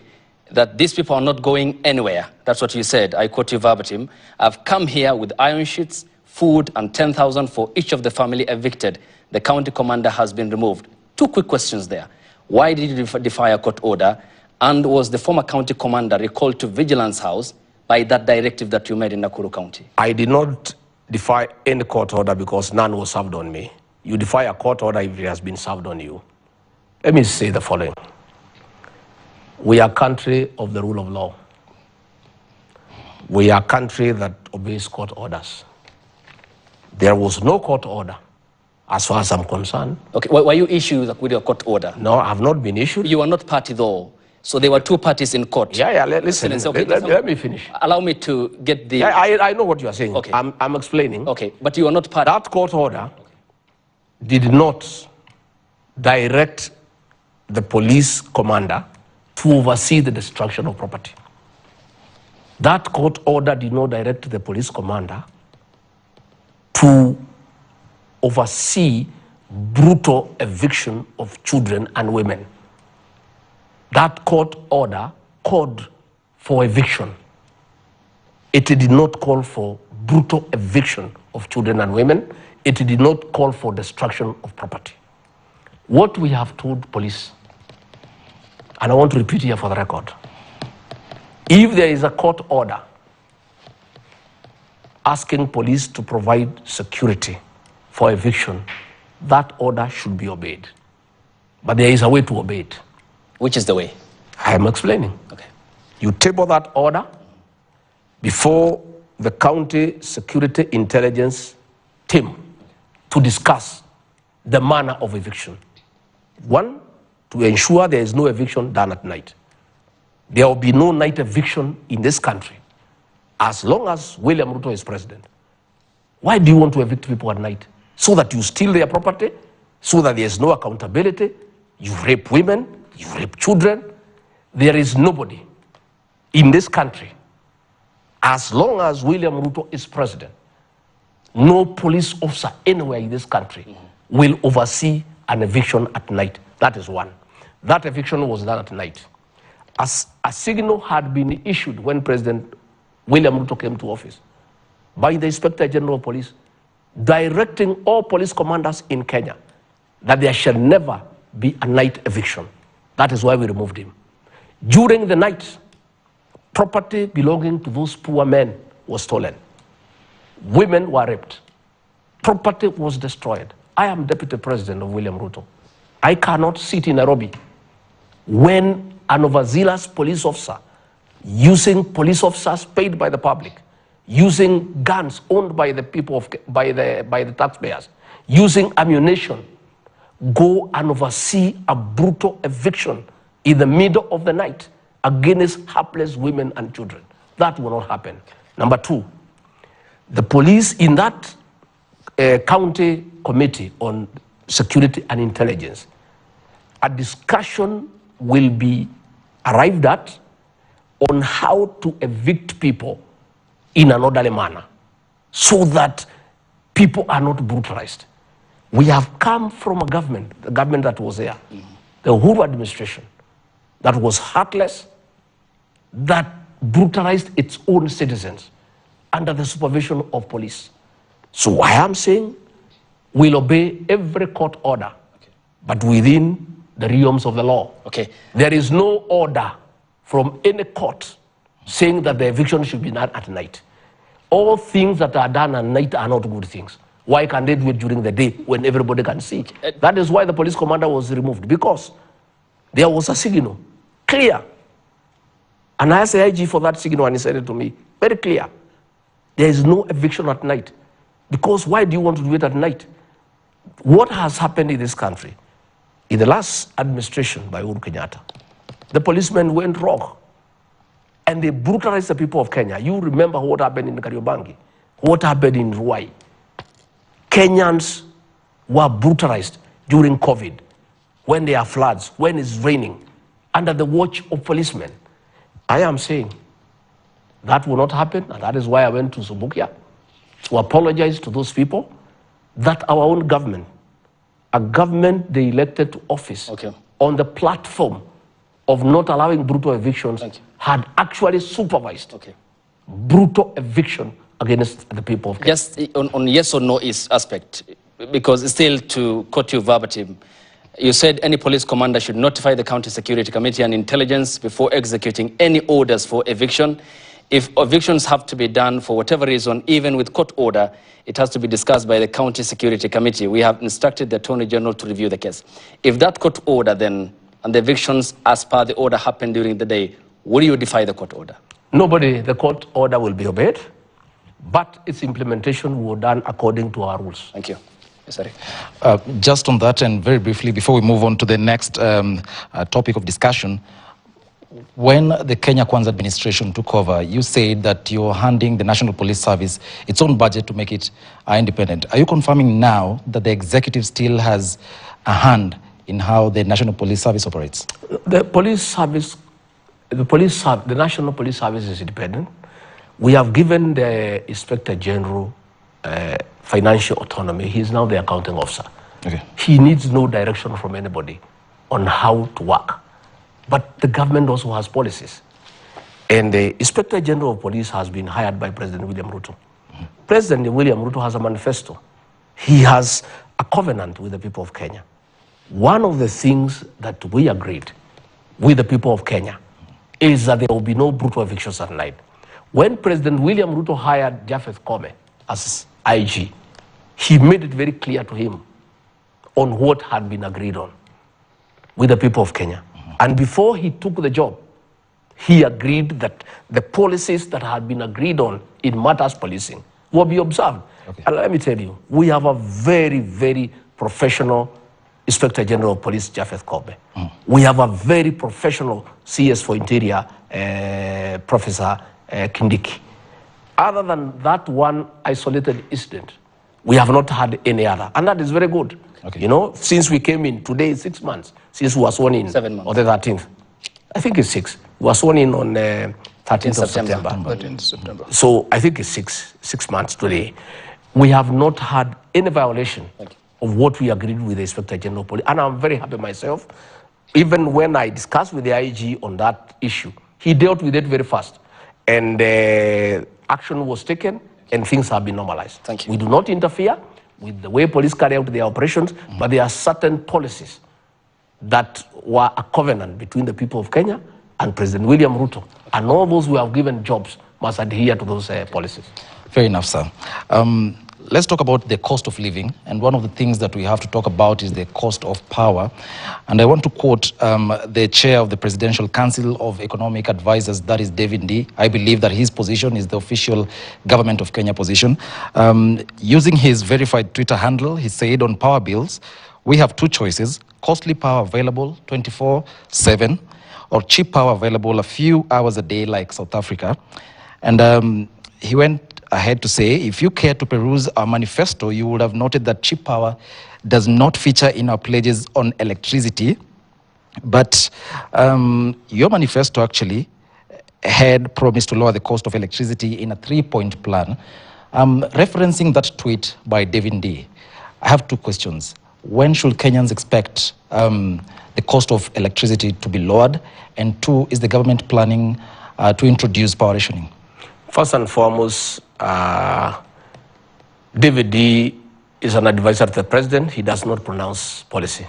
that these people are not going anywhere. That's what you said. I quote you verbatim. I've come here with iron sheets, food, and 10,000 for each of the family evicted. The county commander has been removed. Two quick questions there. Why did you defy a court order? And was the former county commander recalled to Vigilance House by that directive that you made in Nakuru County? I did not defy any court order because none was served on me. You defy a court order if it has been served on you. Let me say the following. We are a country of the rule of law. We are a country that obeys court orders. There was no court order, as far as I'm concerned. Okay, were you issued with your court order? No, I have not been issued. You were not party though, so there were two parties in court. Yeah, listen, Okay, let me finish. Allow me to get the... I know what you are saying. Okay. I'm explaining. Okay, but you are not party. That court order did not direct the police commander to oversee the destruction of property. That court order did not direct the police commander to oversee brutal eviction of children and women. That court order called for eviction. It did not call for brutal eviction of children and women. It did not call for destruction of property. What we have told police, and I want to repeat here for the record, if there is a court order asking police to provide security for eviction, that order should be obeyed. But there is a way to obey it. Which is the way? I am explaining. Okay. You table that order before the county security intelligence team to discuss the manner of eviction. One, to ensure there is no eviction done at night. There will be no night eviction in this country as long as William Ruto is president. Why do you want to evict people at night? So that you steal their property, so that there is no accountability, you rape women, you rape children. There is nobody in this country, as long as William Ruto is president, no police officer anywhere in this country will oversee an eviction at night. That is one. That eviction was done at night. As a signal had been issued when President William Ruto came to office by the Inspector General of Police, directing all police commanders in Kenya that there shall never be a night eviction. That is why we removed him. During the night, property belonging to those poor men was stolen. Women were raped. Property was destroyed. I am Deputy President of William Ruto. I cannot sit in Nairobi when an overzealous police officer, using police officers paid by the public, using guns owned by the people by the taxpayers, using ammunition, go and oversee a brutal eviction in the middle of the night against helpless women and children. That will not happen. Number two, the police in that county committee on security and intelligence, a discussion will be arrived at on how to evict people in an orderly manner so that people are not brutalized. We have come from a government, the government that was there, the Uhuru administration, that was heartless, that brutalized its own citizens under the supervision of police. So I am saying we'll obey every court order, but within the realms of the law. Okay. There is no order from any court saying that the eviction should be done at night. All things that are done at night are not good things. Why can't they do it during the day when everybody can see? That is why the police commander was removed, because there was a signal, clear. And I asked the IG for that signal and he said it to me, very clear. There is no eviction at night. Because why do you want to do it at night? What has happened in this country? In the last administration by Uhuru Kenyatta, the policemen went rogue and they brutalized the people of Kenya. You remember what happened in Kariobangi, what happened in Ruai. Kenyans were brutalized during COVID, when there are floods, when it's raining, under the watch of policemen. I am saying that will not happen, and that is why I went to Subukia to apologize to those people that our own government, a government they elected to office on the platform of not allowing brutal evictions, had actually supervised brutal eviction against the people of Kenya. Just on yes or no aspect, because still to quote you verbatim, you said any police commander should notify the County Security Committee and Intelligence before executing any orders for eviction. If evictions have to be done for whatever reason, even with court order, it has to be discussed by the County Security Committee. We have instructed the Attorney General to review the case. If that court order then, and the evictions as per the order happened during the day, will you defy the court order? Nobody, the court order will be obeyed, but its implementation will be done according to our rules. Thank you. Yes, sorry. Just on that, and very briefly, before we move on to the next topic of discussion, when the Kenya Kwanza administration took over, you said that you're handing the National Police Service its own budget to make it independent. Are you confirming now that the executive still has a hand in how the National Police Service operates? The police service, the National Police Service is independent. We have given the Inspector General financial autonomy. He is now the accounting officer. Okay. He needs no direction from anybody on how to work. But the government also has policies. And the Inspector General of Police has been hired by President William Ruto. Mm-hmm. President William Ruto has a manifesto. He has a covenant with the people of Kenya. One of the things that we agreed with the people of Kenya is that there will be no brutal evictions at night. When President William Ruto hired Japheth Koome as IG, he made it very clear to him on what had been agreed on with the people of Kenya. And before he took the job, he agreed that the policies that had been agreed on in matters policing will be observed. Okay. And let me tell you, we have a very, very professional Inspector General of Police, Japheth Koome. We have a very professional CS for Interior, Professor Kindiki. Other than that one isolated incident, we have not had any other. And that is very good. Okay. You know, since we came in, today is 6 months, since we were sworn in. 7 months. On the 13th. I think it's 6. We were sworn in on 13th of September. 13th September. So I think it's 6 months today. We have not had any violation of what we agreed with the Inspector General of Police. And I'm very happy myself. Even when I discussed with the IG on that issue, he dealt with it very fast. And action was taken and things have been normalized. Thank you. We do not interfere with the way police carry out their operations, but there are certain policies that were a covenant between the people of Kenya and President William Ruto. And all those who have given jobs must adhere to those policies. Fair enough, sir. Let's talk about the cost of living. And one of the things that we have to talk about is the cost of power. And I want to quote the chair of the Presidential Council of Economic Advisors, that is David D. I believe that his position is the official government of Kenya position. Using his verified Twitter handle, he said on power bills, we have two choices: costly power available 24/7 or cheap power available a few hours a day like South Africa. And he went ahead to say, if you care to peruse our manifesto, you would have noted that cheap power does not feature in our pledges on electricity. But your manifesto actually had promised to lower the cost of electricity in a 3-point plan. Referencing that tweet by Devin D, I have two questions. When should Kenyans expect the cost of electricity to be lowered? And two, is the government planning to introduce power rationing? First and foremost, David D is an advisor to the president. He does not pronounce policy.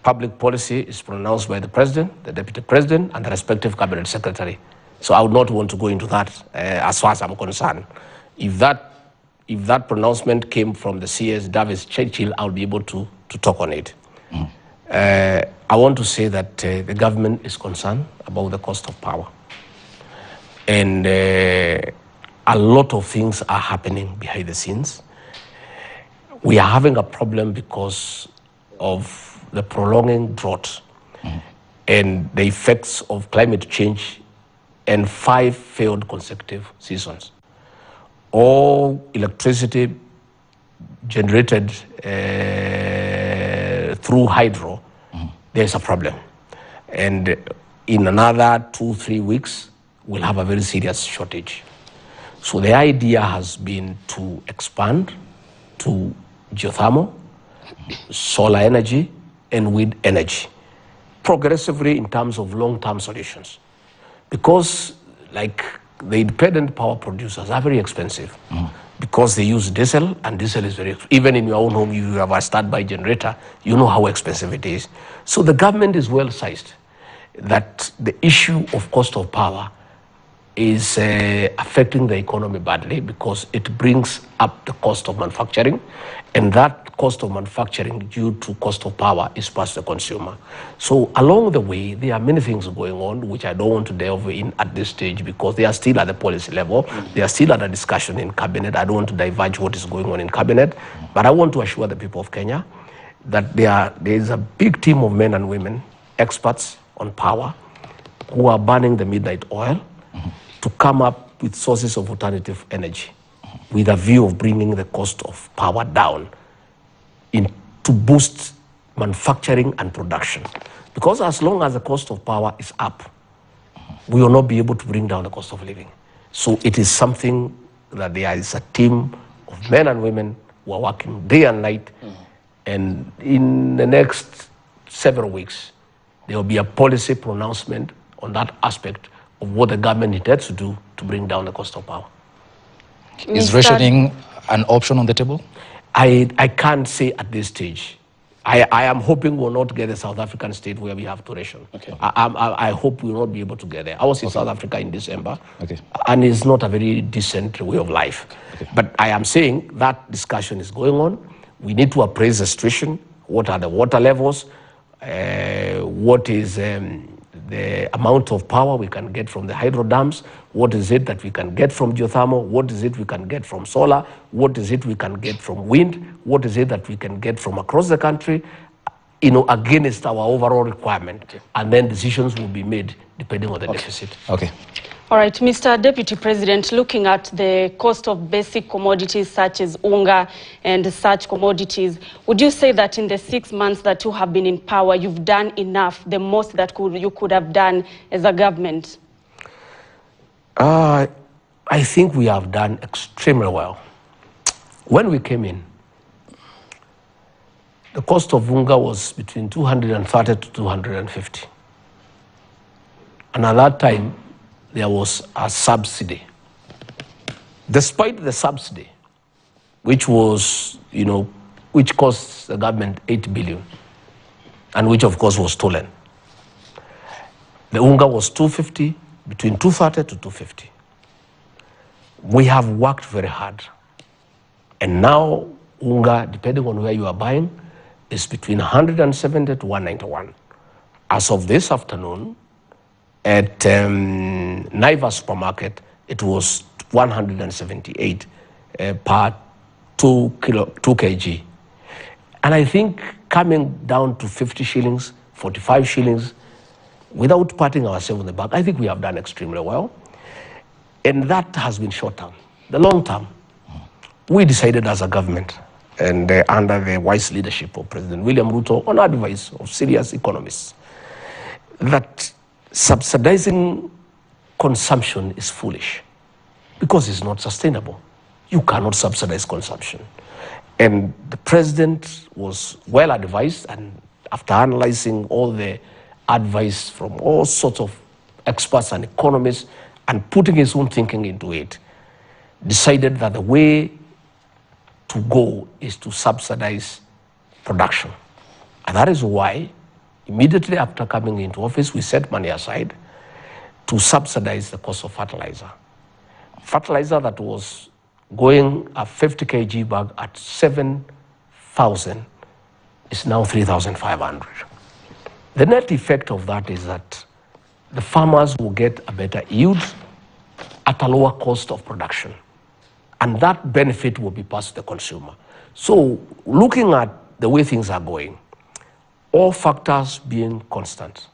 Public policy is pronounced by the president, the deputy president, and the respective cabinet secretary. So I would not want to go into that as far as I'm concerned. If that pronouncement came from the CS Davis Churchill, I'll be able to talk on it. I want to say that the government is concerned about the cost of power. And a lot of things are happening behind the scenes. We are having a problem because of the prolonging drought and the effects of climate change and 5 failed consecutive seasons. All electricity generated through hydro, there's a problem. And in another 2-3 weeks, we'll have a very serious shortage. So the idea has been to expand to geothermal, solar energy, and wind energy, progressively in terms of long-term solutions. Because like the independent power producers are very expensive because they use diesel, and diesel is very, even in your own home, you have a standby generator, you know how expensive it is. So the government is well sized that the issue of cost of power is affecting the economy badly because it brings up the cost of manufacturing, and that cost of manufacturing due to cost of power is passed to the consumer. So along the way, there are many things going on which I don't want to delve in at this stage because they are still at the policy level. They are still at a discussion in cabinet. I don't want to diverge what is going on in cabinet, but I want to assure the people of Kenya that there is a big team of men and women, experts on power, who are burning the midnight oil to come up with sources of alternative energy with a view of bringing the cost of power down to boost manufacturing and production. Because as long as the cost of power is up, we will not be able to bring down the cost of living. So it is something that there is a team of men and women who are working day and night, and in the next several weeks, there will be a policy pronouncement on that aspect of what the government intends to do to bring down the cost of power. Is rationing an option on the table? I can't say at this stage. I am hoping we'll not get a South African state where we have to ration. Okay. I hope we'll not be able to get there. I was in South Africa in December, and it's not a very decent way of life. But I am saying that discussion is going on. We need to appraise the situation. What are the water levels? What is the amount of power we can get from the hydro dams? What is it that we can get from geothermal? What is it we can get from solar? What is it we can get from wind? What is it that we can get from across the country, against our overall requirement? And then decisions will be made depending on the deficit. Okay. All right, Mr. Deputy President, looking at the cost of basic commodities such as unga and such commodities, would you say that in the 6 months that you have been in power, you've done enough, the most that you could have done as a government? I think we have done extremely well. When we came in, the cost of unga was between 230 to 250. And at that time, there was a subsidy. Despite the subsidy, which was, which cost the government 8 billion, and which of course was stolen, the unga was 250, between 230 to 250. We have worked very hard. And now unga, depending on where you are buying, is between 170 to 191. As of this afternoon, at Naivas supermarket, it was 178 per 2 kg. And I think coming down to 50 shillings, 45 shillings, without patting ourselves on the back, I think we have done extremely well. And that has been short term. The long term, we decided as a government, and under the wise leadership of President William Ruto, on advice of serious economists, that subsidizing consumption is foolish because it's not sustainable. You cannot subsidize consumption. And the president was well advised, and after analyzing all the advice from all sorts of experts and economists and putting his own thinking into it, decided that the way to go is to subsidize production. And that is why immediately after coming into office, we set money aside to subsidize the cost of fertilizer. Fertilizer that was going a 50 kg bag at 7,000 is now 3,500. The net effect of that is that the farmers will get a better yield at a lower cost of production. And that benefit will be passed to the consumer. So looking at the way things are going, all factors being constant,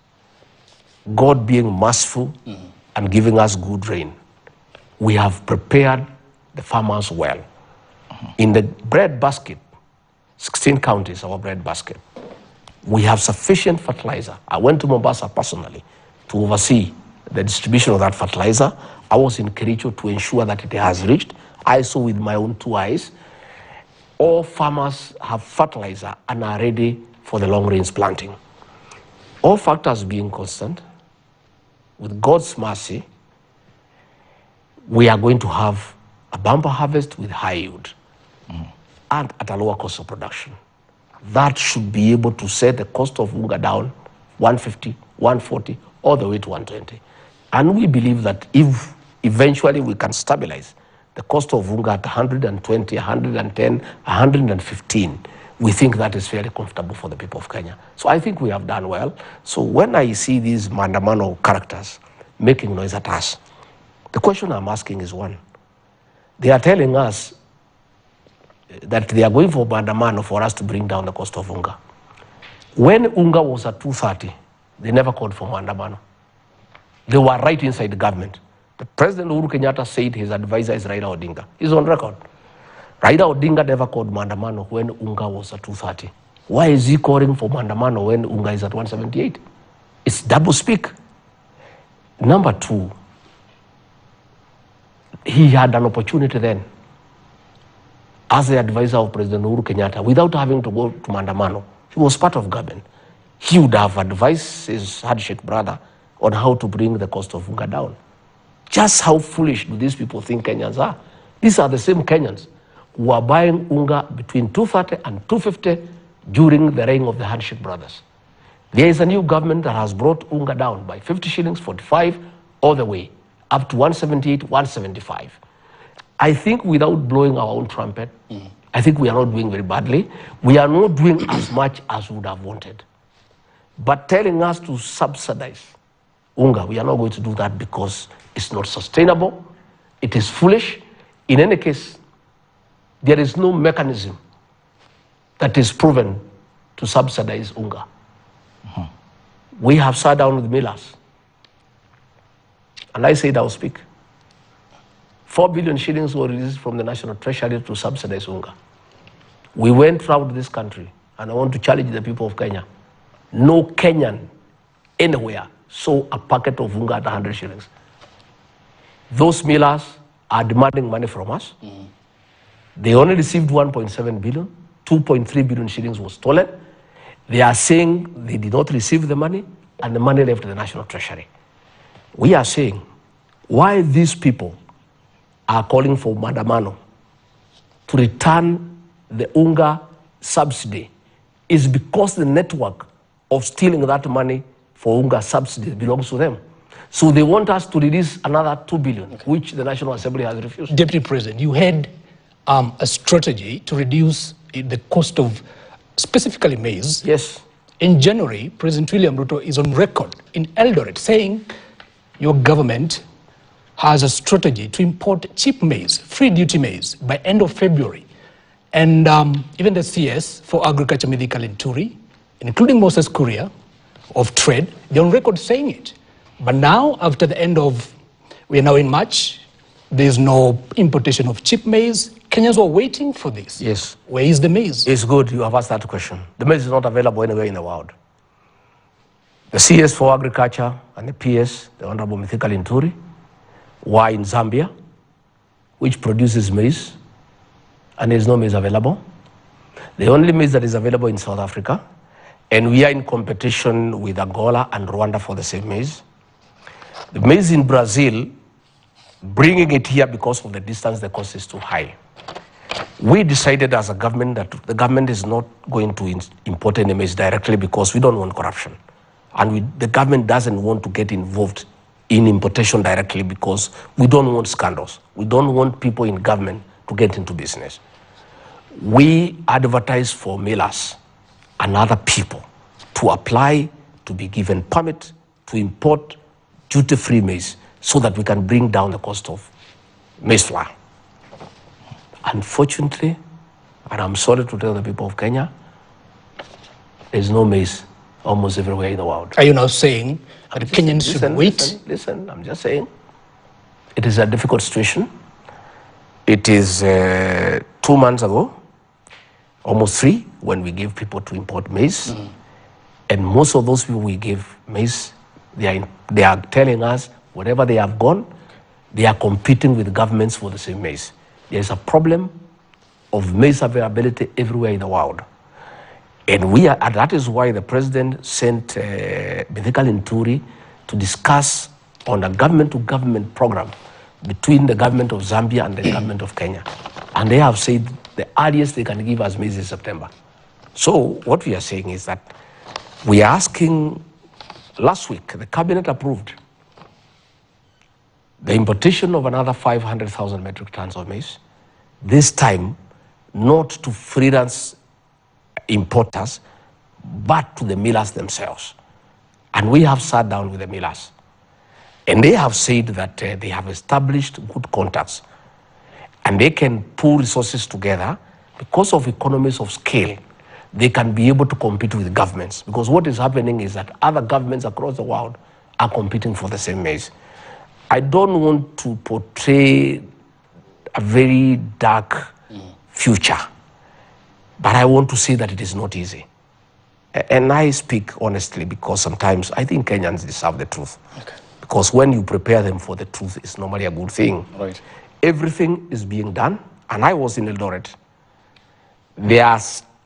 God being merciful and giving us good rain, we have prepared the farmers well. In the bread basket, 16 counties, our bread basket, we have sufficient fertilizer. I went to Mombasa personally to oversee the distribution of that fertilizer. I was in Kericho to ensure that it has reached. I saw with my own 2 eyes. All farmers have fertilizer and are ready for the long range planting. All factors being constant, with God's mercy, we are going to have a bumper harvest with high yield and at a lower cost of production. That should be able to set the cost of unga down 150, 140, all the way to 120. And we believe that if eventually we can stabilize the cost of unga at 120, 110, 115, we think that is fairly comfortable for the people of Kenya. So I think we have done well. So when I see these maandamano characters making noise at us, the question I'm asking is one. They are telling us that they are going for maandamano for us to bring down the cost of unga. When unga was at 230, they never called for maandamano. They were right inside the government. The President Uhuru Kenyatta said his advisor is Raila Odinga. He's on record. Raila Odinga never called maandamano when unga was at 230. Why is he calling for maandamano when unga is at 178? It's double speak. Number two, he had an opportunity then as the advisor of President Uhuru Kenyatta without having to go to maandamano. He was part of government. He would have advised his handshake brother on how to bring the cost of unga down. Just how foolish do these people think Kenyans are? These are the same Kenyans who are buying unga between 230 and 250 during the reign of the handshake brothers. There is a new government that has brought unga down by 50 shillings, 45, all the way up to 178, 175. I think without blowing our own trumpet, I think we are not doing very badly. We are not doing as much as we would have wanted. But telling us to subsidize unga, we are not going to do that because it's not sustainable. It is foolish. In any case, there is no mechanism that is proven to subsidize unga. We have sat down with millers. And I said I'll speak. 4 billion shillings were released from the National Treasury to subsidize unga. We went throughout this country, and I want to challenge the people of Kenya. No Kenyan anywhere saw a packet of unga at 100 shillings. Those millers are demanding money from us. They only received 1.7 billion, 2.3 billion shillings was stolen. They are saying they did not receive the money, and the money left the National Treasury. We are saying why these people are calling for maandamano to return the unga subsidy is because the network of stealing that money for unga subsidy belongs to them. So they want us to release another 2 billion, which the National Assembly has refused. Deputy President, you had a strategy to reduce the cost of specifically maize. Yes. In January, President William Ruto is on record in Eldoret saying your government has a strategy to import cheap maize, free duty maize, by end of February. And even the CS for Agriculture, Medical and Turi, including Moses Kuria of Trade, they're on record saying it. But now, after the end of, we are now in March, there's no importation of cheap maize. Kenyans were waiting for this. Yes. Where is the maize? It's good you have asked that question. The maize is not available anywhere in the world. The CS for Agriculture and the PS, the Honorable Mithika Linturi, were in Zambia, which produces maize, and there's no maize available. The only maize that is available in South Africa, and we are in competition with Angola and Rwanda for the same maize. The maize in Brazil, bringing it here because of the distance, the cost is too high. We decided as a government that the government is not going to import any maize directly because we don't want corruption. And the government doesn't want to get involved in importation directly because we don't want scandals. We don't want people in government to get into business. We advertise for millers and other people to apply to be given permit to import duty-free maize so that we can bring down the cost of maize flour. Unfortunately, and I'm sorry to tell the people of Kenya, there's no maize almost everywhere in the world. Are you now saying that Kenyans should wait? Listen, I'm just saying. It is a difficult situation. It is 2 months ago, almost 3, when we gave people to import maize. And most of those people we gave maize, they are telling us wherever they have gone, they are competing with governments for the same maize. There is a problem of maize availability everywhere in the world. And that is why the president sent Mithika Linturi to discuss on a government-to-government program between the government of Zambia and the government of Kenya. And they have said the earliest they can give us maize is September. So what we are saying is that we are asking, last week, the cabinet approved the importation of another 500,000 metric tons of maize, this time not to freelance importers, but to the millers themselves. And we have sat down with the millers. And they have said that they have established good contacts and they can pool resources together. Because of economies of scale, they can be able to compete with governments. Because what is happening is that other governments across the world are competing for the same maize. I don't want to portray a very dark future, but I want to say that it is not easy. And I speak honestly because sometimes I think Kenyans deserve the truth. Okay. Because when you prepare them for the truth, it's normally a good thing. Right. Everything is being done, and I was in Eldoret. There are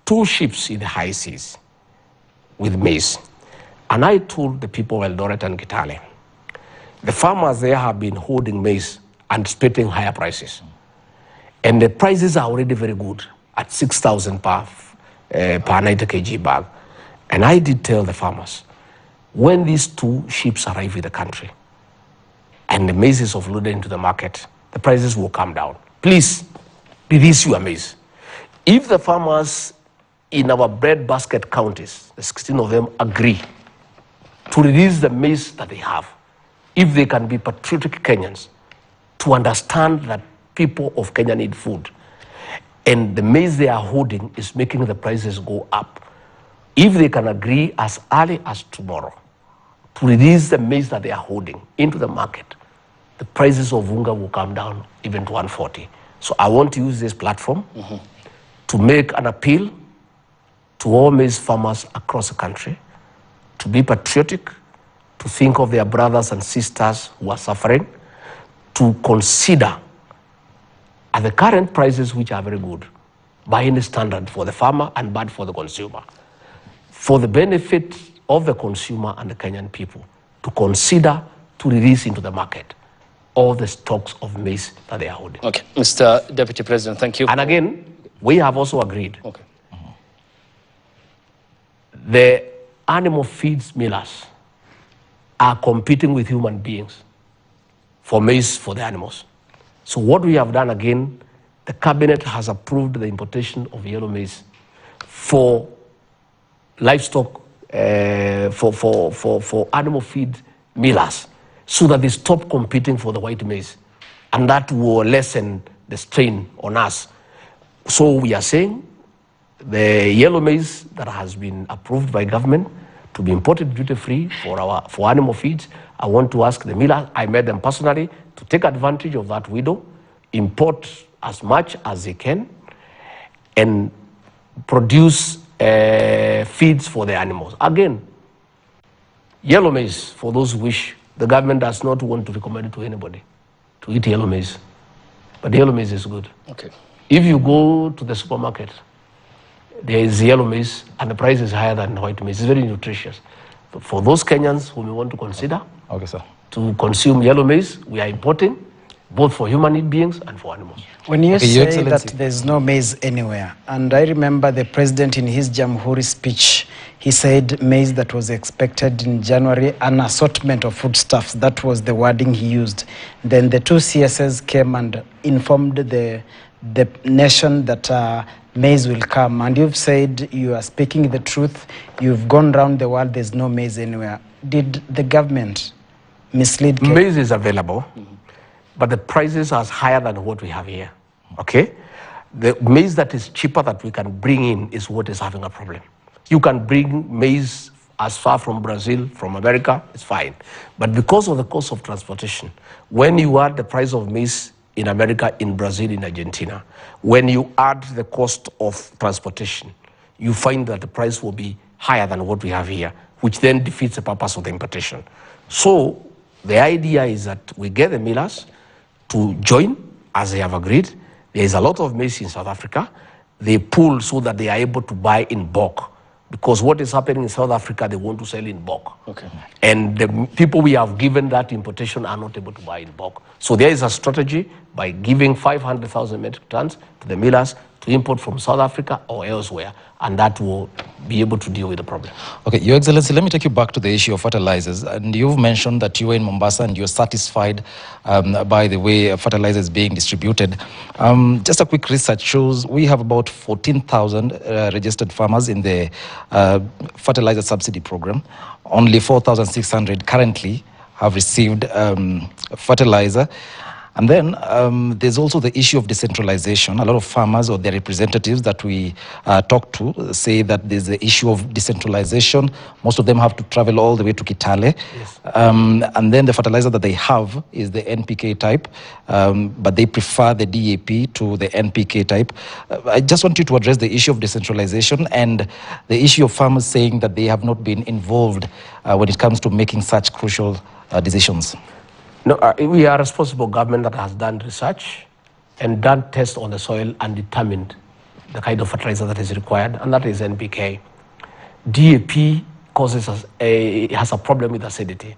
2 ships in the high seas with maize. And I told the people of Eldoret and Kitale, the farmers there have been holding maize anticipating higher prices. And the prices are already very good at 6,000 per 90 kg bag. And I did tell the farmers, when these 2 ships arrive in the country and the maize is offloaded into the market, the prices will come down. Please, release your maize. If the farmers in our breadbasket counties, the 16 of them, agree to release the maize that they have, if they can be patriotic Kenyans, to understand that people of Kenya need food, and the maize they are holding is making the prices go up, if they can agree as early as tomorrow to release the maize that they are holding into the market, the prices of unga will come down even to 140. So I want to use this platform to make an appeal to all maize farmers across the country to be patriotic, to think of their brothers and sisters who are suffering, to consider at the current prices, which are very good by any standard for the farmer and bad for the consumer, for the benefit of the consumer and the Kenyan people, to consider to release into the market all the stocks of maize that they are holding. Okay, Mr. Deputy President, thank you. And again, we have also agreed. Okay. The animal feeds millers are competing with human beings for maize for the animals. So what we have done again, the cabinet has approved the importation of yellow maize for livestock, for animal feed millers, so that they stop competing for the white maize. And that will lessen the strain on us. So we are saying the yellow maize that has been approved by government to be imported duty-free for animal feeds, I want to ask the millers, I met them personally, to take advantage of that window, import as much as they can, and produce feeds for the animals. Again, yellow maize, for those who wish, the government does not want to recommend it to anybody to eat yellow maize. But yellow maize is good. Okay. If you go to the supermarket, there is yellow maize and the price is higher than white maize. It's very nutritious. For those Kenyans who may want to consider to consume yellow maize, we are importing both for human beings and for animals. When you say that there's no maize anywhere, and I remember the president in his Jamhuri speech, he said maize that was expected in January, an assortment of foodstuffs, that was the wording he used. Then the 2 CSs came and informed the nation that maize will come, and you've said you are speaking the truth, you've gone around the world, there's no maize anywhere. Did the government mislead? Maize is available, but the prices are higher than what we have here, okay? The maize that is cheaper that we can bring in is what is having a problem. You can bring maize as far from Brazil, from America, it's fine. But because of the cost of transportation, when you add the price of maize in America, in Brazil, in Argentina, when you add the cost of transportation, you find that the price will be higher than what we have here, which then defeats the purpose of the importation. So the idea is that we get the millers to join, as they have agreed. There is a lot of maize in South Africa. They pool so that they are able to buy in bulk. Because what is happening in South Africa, they want to sell in bulk. Okay. And the people we have given that importation are not able to buy in bulk. So there is a strategy by giving 500,000 metric tons to the millers to import from South Africa or elsewhere, and that will be able to deal with the problem. Okay, Your Excellency, let me take you back to the issue of fertilizers. And you've mentioned that you were in Mombasa and you're satisfied by the way fertilizer is being distributed. Just a quick research shows we have about 14,000 registered farmers in the fertilizer subsidy program. Only 4,600 currently have received fertilizer. And then there's also the issue of decentralization. A lot of farmers or their representatives that we talk to say that there's the issue of decentralization. Most of them have to travel all the way to Kitale. Yes. And then the fertilizer that they have is the NPK type, but they prefer the DAP to the NPK type. I just want you to address the issue of decentralization and the issue of farmers saying that they have not been involved when it comes to making such crucial decisions. No, we are a responsible government that has done research and done tests on the soil and determined the kind of fertilizer that is required, and that is NPK. DAP has a problem with acidity,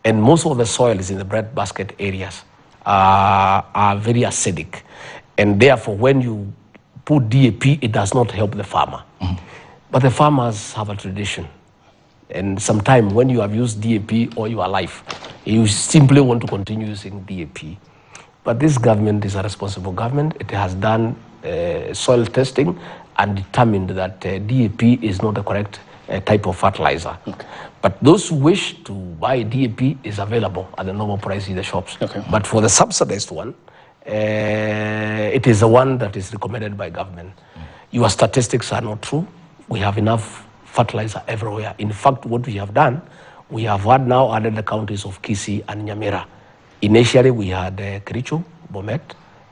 and most of the soils in the breadbasket areas are very acidic, and therefore when you put DAP, it does not help the farmer. Mm-hmm. But the farmers have a tradition. And sometimes when you have used DAP all your life, you simply want to continue using DAP. But this government is a responsible government. It has done soil testing and determined that DAP is not the correct type of fertilizer. Okay. But those who wish to buy DAP is available at the normal price in the shops. Okay. But for the subsidized one, it is the one that is recommended by government. Your statistics are not true. We have enough fertilizer everywhere. In fact, what we have done, we have had now added the counties of Kisii and Nyamira. Initially, we had Kericho, Bomet,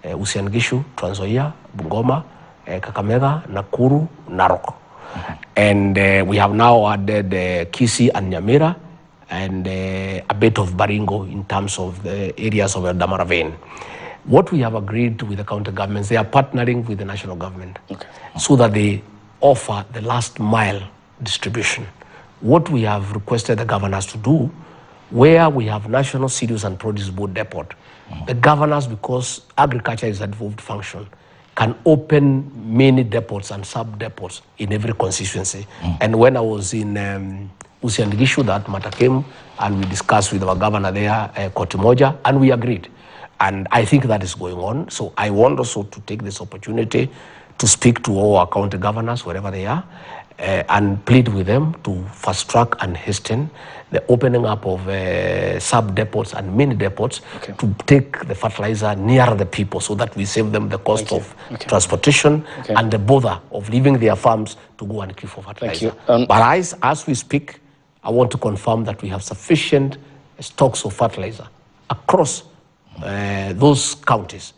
Uasin Gishu, Trans Nzoia, Bungoma, Kakamega, Nakuru, Narok. Mm-hmm. And we have now added Kisii and Nyamira and a bit of Baringo in terms of the areas of Eldamara Vein. What we have agreed with the county governments, they are partnering with the national government, okay, so that they offer the last mile distribution. What we have requested the governors to do, where we have National Cereals and Produce Board depot, the governors, because agriculture is a devolved function, can open many depots and sub-depots in every constituency. And when I was in Uasin Gishu, that matter came, and we discussed with our governor there, Kotimoja, and we agreed. And I think that is going on. So I want also to take this opportunity to speak to all our county governors, wherever they are, and plead with them to fast track and hasten the opening up of sub-depots and mini depots, okay, to take the fertilizer nearer the people so that we save them the cost of transportation, okay, and the bother of leaving their farms to go and queue for fertilizer. But as we speak, I want to confirm that we have sufficient stocks of fertilizer across those counties.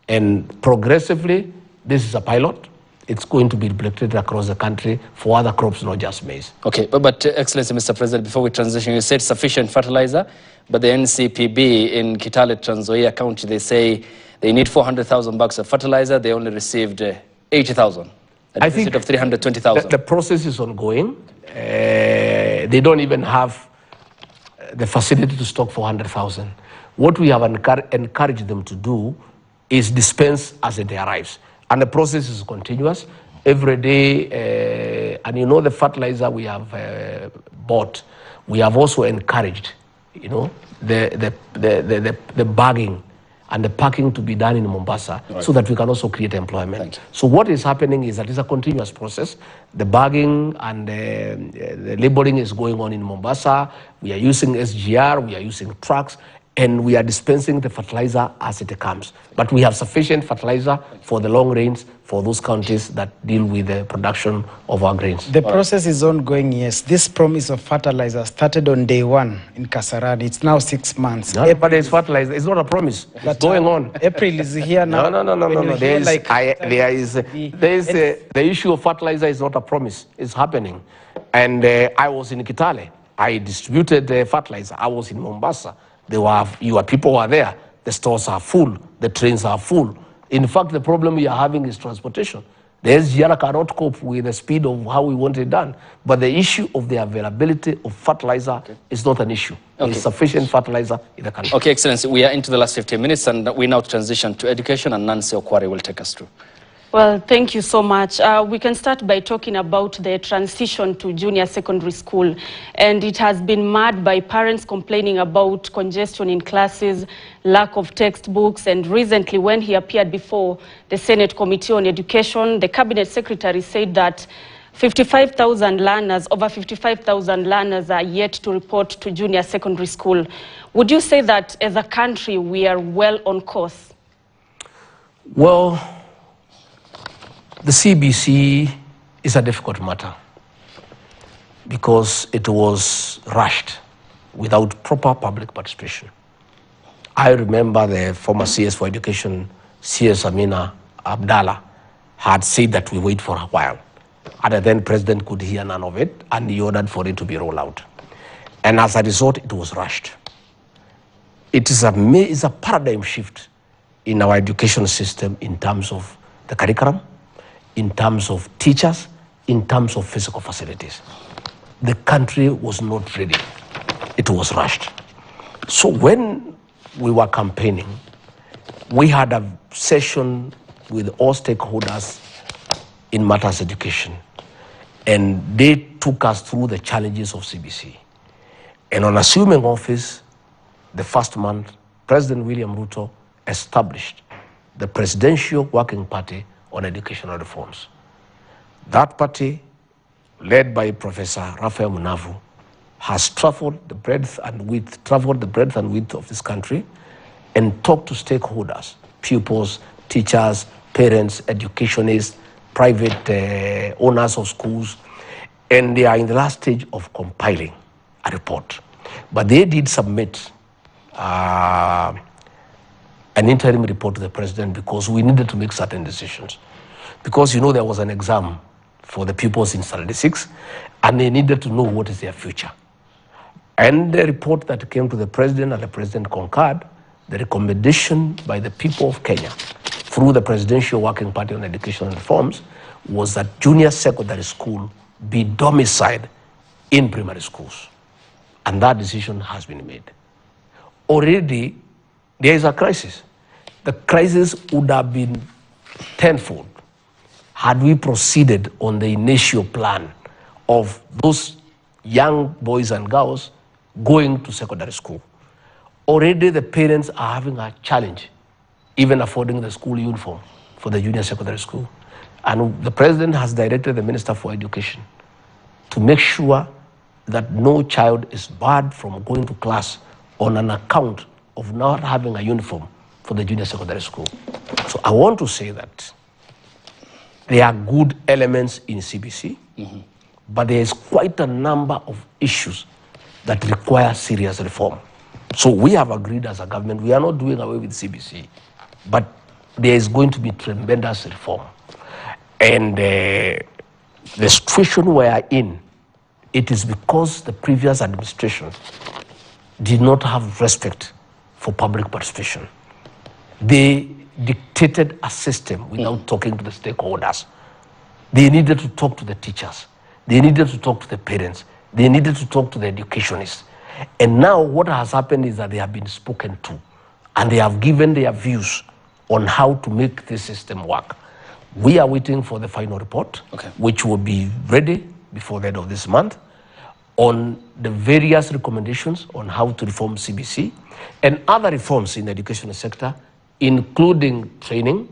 And progressively, this is a pilot. It's going to be replicated across the country for other crops, not just maize. Okay, but Excellency, Mr. President, before we transition, you said sufficient fertilizer, but the NCPB in Kitale, Trans Nzoia County, they say they need 400,000 bucks of fertilizer. They only received 80,000. I think of 320,000. The process is ongoing. They don't even have the facility to stock 400,000. What we have encouraged them to do is dispense as it arrives. And the process is continuous. Every day, and you know the fertilizer we have bought, we have also encouraged, you know, the bagging and the packing to be done in Mombasa, right, so that we can also create employment. So what is happening is that it's a continuous process. The bagging and the labeling is going on in Mombasa. We are using SGR, we are using trucks, and we are dispensing the fertilizer as it comes. But we have sufficient fertilizer for the long range for those counties that deal with the production of our grains. The process is ongoing, yes. This promise of fertilizer started on day one in Kasarani. It's now 6 months. No, but it's fertilizer. It's not a promise. It's going on. April is here now. No. There is the issue of fertilizer is not a promise. It's happening. And I was in Kitale. I distributed the fertilizer. I was in Mombasa. Your people were there. The stores are full. The trains are full. In fact, the problem we are having is transportation. The SGR cannot cope with the speed of how we want it done. But the issue of the availability of fertilizer is not an issue. There is sufficient fertilizer in the country. Okay, Excellency, we are into the last 15 minutes, and we now transition to education, and Nancy Okwari will take us through. Well, thank you so much. We can start by talking about the transition to junior secondary school. And it has been marred by parents complaining about congestion in classes, lack of textbooks. And recently, when he appeared before the Senate Committee on Education, the Cabinet Secretary said that 55,000 learners, over 55,000 learners are yet to report to junior secondary school. Would you say that as a country, we are well on course? Well, the CBC is a difficult matter because it was rushed without proper public participation. I remember the former CS for Education, CS Amina Abdallah, had said that we wait for a while. And the then president could hear none of it, and he ordered for it to be rolled out. And as a result, it was rushed. It is a paradigm shift in our education system in terms of the curriculum, in terms of teachers, in terms of physical facilities. The country was not ready. It was rushed. So when we were campaigning, we had a session with all stakeholders in matters education, and they took us through the challenges of CBC. And on assuming office, the first month, President William Ruto established the Presidential Working Party on Educational Reforms. That party, led by Professor Raphael Munavu, has traveled the breadth and width of this country and talked to stakeholders, pupils, teachers, parents, educationists, private owners of schools, and they are in the last stage of compiling a report. But they did submit an interim report to the president because we needed to make certain decisions. Because, you know, there was an exam for the pupils in Standard 6, and they needed to know what is their future. And the report that came to the president, and the president concurred, the recommendation by the people of Kenya through the Presidential Working Party on Educational Reforms was that junior secondary school be domiciled in primary schools. And that decision has been made. Already, there is a crisis. The crisis would have been tenfold had we proceeded on the initial plan of those young boys and girls going to secondary school. Already the parents are having a challenge, even affording the school uniform for the junior secondary school. And the president has directed the Minister for Education to make sure that no child is barred from going to class on an account of not having a uniform for the junior secondary school. So I want to say that there are good elements in CBC, but there is quite a number of issues that require serious reform. So we have agreed as a government, we are not doing away with CBC, but there is going to be tremendous reform. And the situation we are in, it is because the previous administration did not have respect for public participation. They dictated a system without talking to the stakeholders. They needed to talk to the teachers. They needed to talk to the parents. They needed to talk to the educationists. And now what has happened is that they have been spoken to, and they have given their views on how to make this system work. We are waiting for the final report, which will be ready before the end of this month, on the various recommendations on how to reform CBC and other reforms in the educational sector, including training,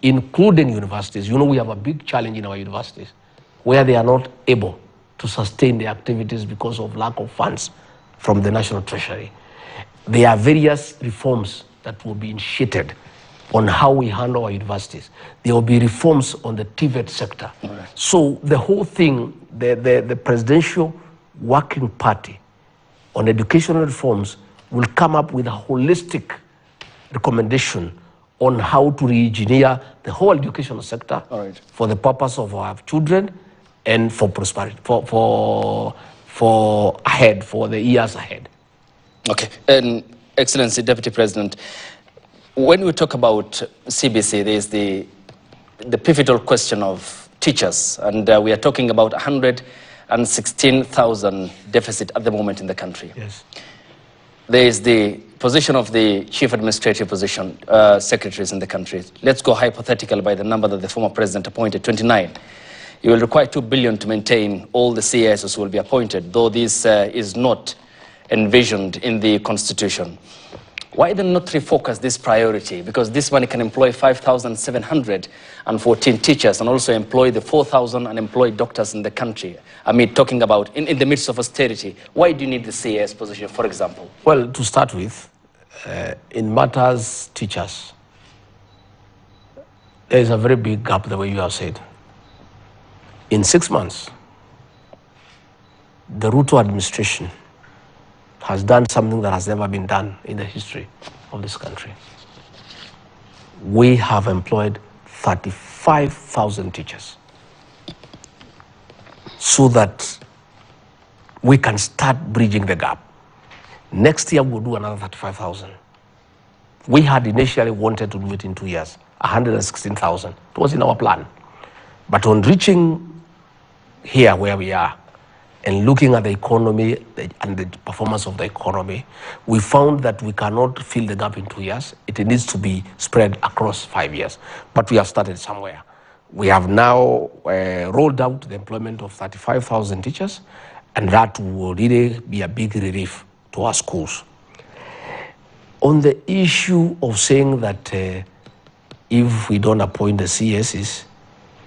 including universities. You know, we have a big challenge in our universities where they are not able to sustain their activities because of lack of funds from the National Treasury. There are various reforms that will be initiated on how we handle our universities. There will be reforms on the TVET sector. So the whole thing, the Presidential Working Party on educational reforms will come up with a holistic recommendation on how to re-engineer the whole educational sector for the purpose of our children and for prosperity, for the years ahead. Okay, and Excellency Deputy President, when we talk about CBC, there is the pivotal question of teachers, and we are talking about 116,000 deficit at the moment in the country. Yes. there is the position of the chief administrative position, secretaries in the country. Let's go hypothetical by the number that the former president appointed, 29. You will require 2 billion to maintain all the CASs who will be appointed, though this is not envisioned in the constitution. Why then not refocus this priority? Because this money can employ 5,714 teachers and also employ the 4,000 unemployed doctors in the country. I mean, talking about in the midst of austerity. Why do you need the CAS position, for example? Well, to start with, in matters teachers, there is a very big gap the way you have said. In 6 months, the Ruto administration has done something that has never been done in the history of this country. We have employed 35,000 teachers so that we can start bridging the gap. Next year, we'll do another 35,000. We had initially wanted to do it in 2 years, 116,000. It was in our plan. But on reaching here where we are, and looking at the economy and the performance of the economy, we found that we cannot fill the gap in 2 years. It needs to be spread across 5 years. But we have started somewhere. We have now rolled out the employment of 35,000 teachers, and that will really be a big relief to our schools. On the issue of saying that if we don't appoint the CSs,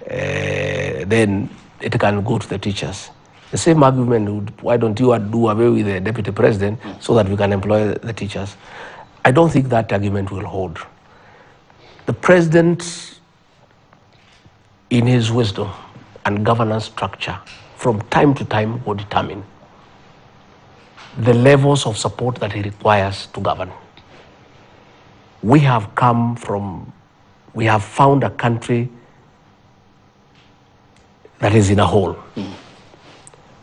then it can go to the teachers. The same argument would, why don't you do away with the deputy president so that we can employ the teachers? I don't think that argument will hold. The president, in his wisdom and governance structure, from time to time will determine the levels of support that he requires to govern. We have found a country that is in a hole.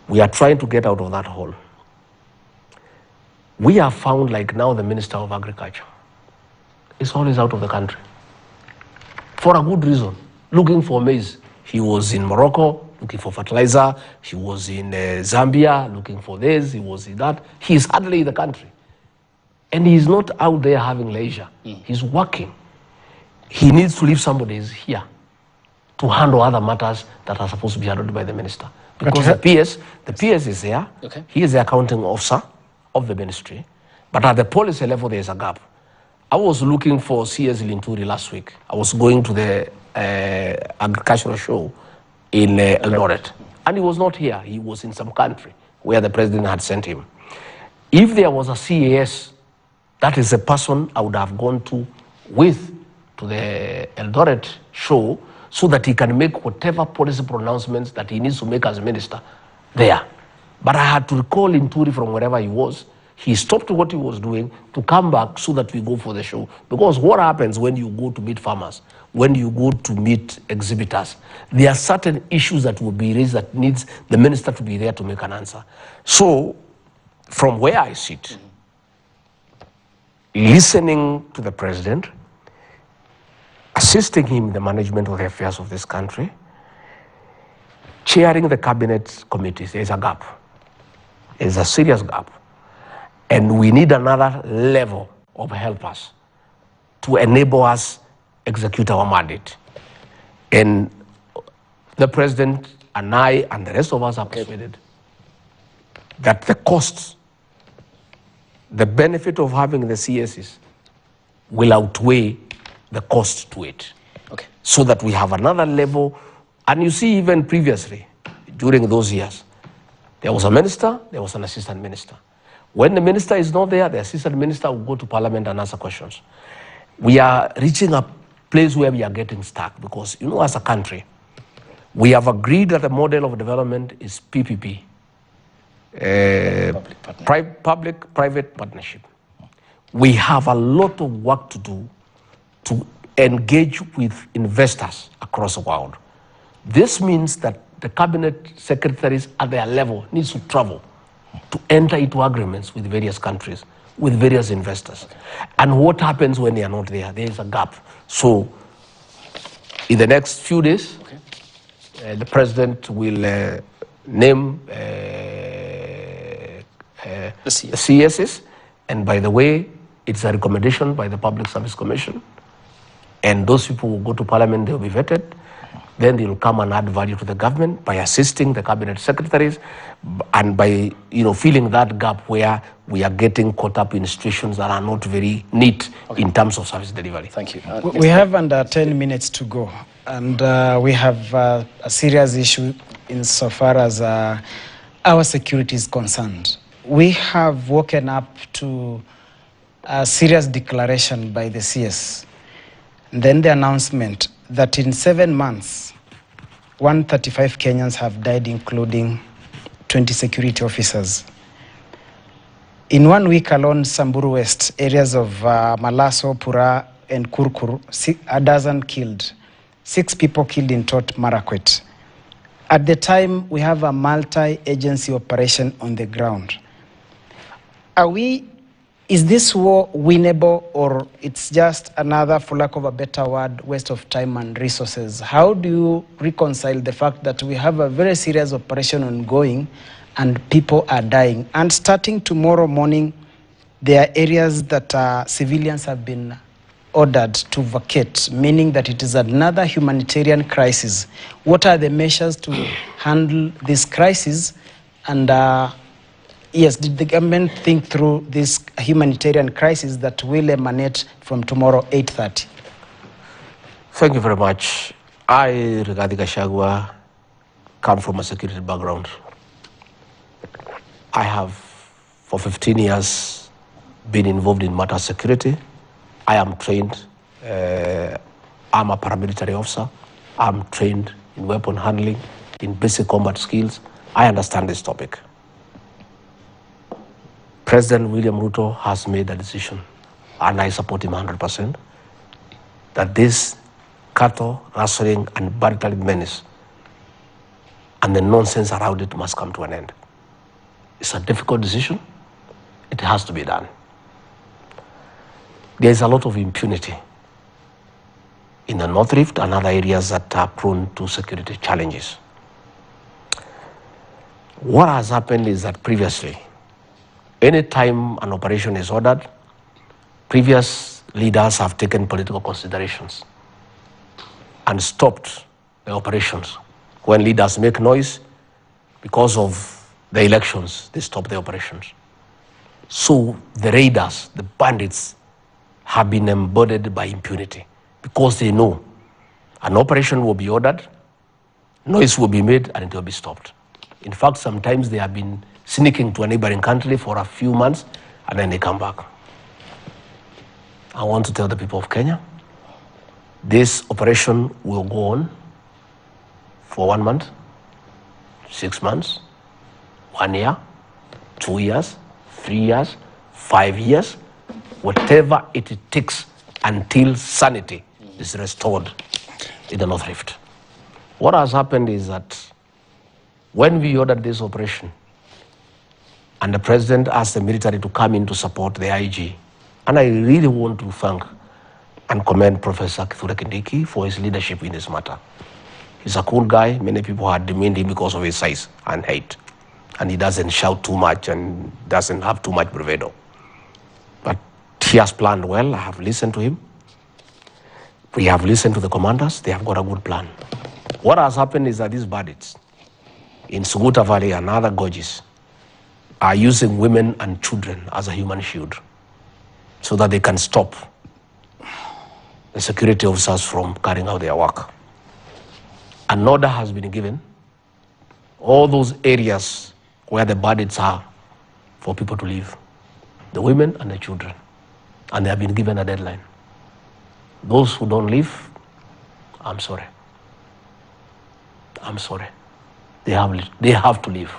We are trying to get out of that hole. We have found, like now, the Minister of Agriculture is always out of the country for a good reason, looking for maize. He was in Morocco looking for fertilizer. He was in Zambia looking for this. He was in that. He is hardly in the country. And he is not out there having leisure. He's working. He needs to leave somebody here to handle other matters that are supposed to be handled by the minister. Because the PS is there. Okay. He is the accounting officer of the ministry. But at the policy level, there is a gap. I was looking for CS Linturi last week. I was going to the agricultural show in Eldoret. And he was not here. He was in some country where the president had sent him. If there was a CAS, that is a person I would have gone to the Eldoret show, so that he can make whatever policy pronouncements that he needs to make as a minister there. But I had to recall Inturi from wherever he was. He stopped what he was doing to come back so that we go for the show. Because what happens when you go to meet farmers, when you go to meet exhibitors, there are certain issues that will be raised that needs the minister to be there to make an answer. So, from where I sit, listening to the president, assisting him in the management of the affairs of this country, chairing the cabinet committees, there's a gap. There's a serious gap. And we need another level of helpers to enable us execute our mandate. And the president and I and the rest of us are persuaded that the costs, the benefit of having the CSs will outweigh the cost to it. Okay. So that we have another level. And you see, even previously, during those years, there was a minister, there was an assistant minister. When the minister is not there, the assistant minister will go to parliament and answer questions. We are reaching a place where we are getting stuck because, you know, as a country, we have agreed that the model of development is PPP, public-private partnership. We have a lot of work to do to engage with investors across the world. This means that the cabinet secretaries at their level needs to travel to enter into agreements with various countries, with various investors. And what happens when they are not there? There is a gap. So in the next few days, the president will name the CSs, And by the way, it's a recommendation by the Public Service Commission. And those people will go to Parliament, they'll be vetted. Then they'll come and add value to the government by assisting the cabinet secretaries and by filling that gap where we are getting caught up in situations that are not very neat in terms of service delivery. Thank you. We have under 10 minutes to go, and we have a serious issue insofar as our security is concerned. We have woken up to a serious declaration by the CS, and then the announcement that in 7 months, 135 Kenyans have died, including 20 security officers. In 1 week alone, Samburu West, areas of Malaso, Pura, and Kurkuru, a dozen killed. 6 people killed in Tot Marakwet. At the time, we have a multi-agency operation on the ground. Is this war winnable, or it's just another, for lack of a better word, waste of time and resources? How do you reconcile the fact that we have a very serious operation ongoing and people are dying? And starting tomorrow morning, there are areas that civilians have been ordered to vacate, meaning that it is another humanitarian crisis. What are the measures to handle this crisis? And yes, did the government think through this humanitarian crisis that will emanate from tomorrow 8:30? Thank you very much. I, Rigathi Gachagua, come from a security background. I have, for 15 years, been involved in matter security. I am trained. I'm a paramilitary officer. I'm trained in weapon handling, in basic combat skills. I understand this topic. President William Ruto has made a decision, and I support him 100%, that this cattle rustling and banditry menace and the nonsense around it must come to an end. It's a difficult decision. It has to be done. There is a lot of impunity in the North Rift and other areas that are prone to security challenges. What has happened is that previously, anytime an operation is ordered, previous leaders have taken political considerations and stopped the operations. When leaders make noise, because of the elections, they stop the operations. So the raiders, the bandits, have been embodied by impunity because they know an operation will be ordered, noise will be made, and it will be stopped. In fact, sometimes they have been sneaking to a neighboring country for a few months, and then they come back. I want to tell the people of Kenya, this operation will go on for 1 month, 6 months, 1 year, 2 years, 3 years, 5 years, whatever it takes until sanity is restored in the North Rift. What has happened is that when we ordered this operation, and the president asked the military to come in to support the IG, and I really want to thank and commend Professor Kithure Kindiki for his leadership in this matter. He's a cool guy. Many people had demeaned him because of his size and height, and he doesn't shout too much and doesn't have too much bravado. But he has planned well. I have listened to him. We have listened to the commanders. They have got a good plan. What has happened is that these bandits in Suguta Valley and other gorges are using women and children as a human shield so that they can stop the security officers from carrying out their work. An order has been given, all those areas where the bandits are, for people to leave, the women and the children, and they have been given a deadline. Those who don't leave, I'm sorry. I'm sorry. They have to leave.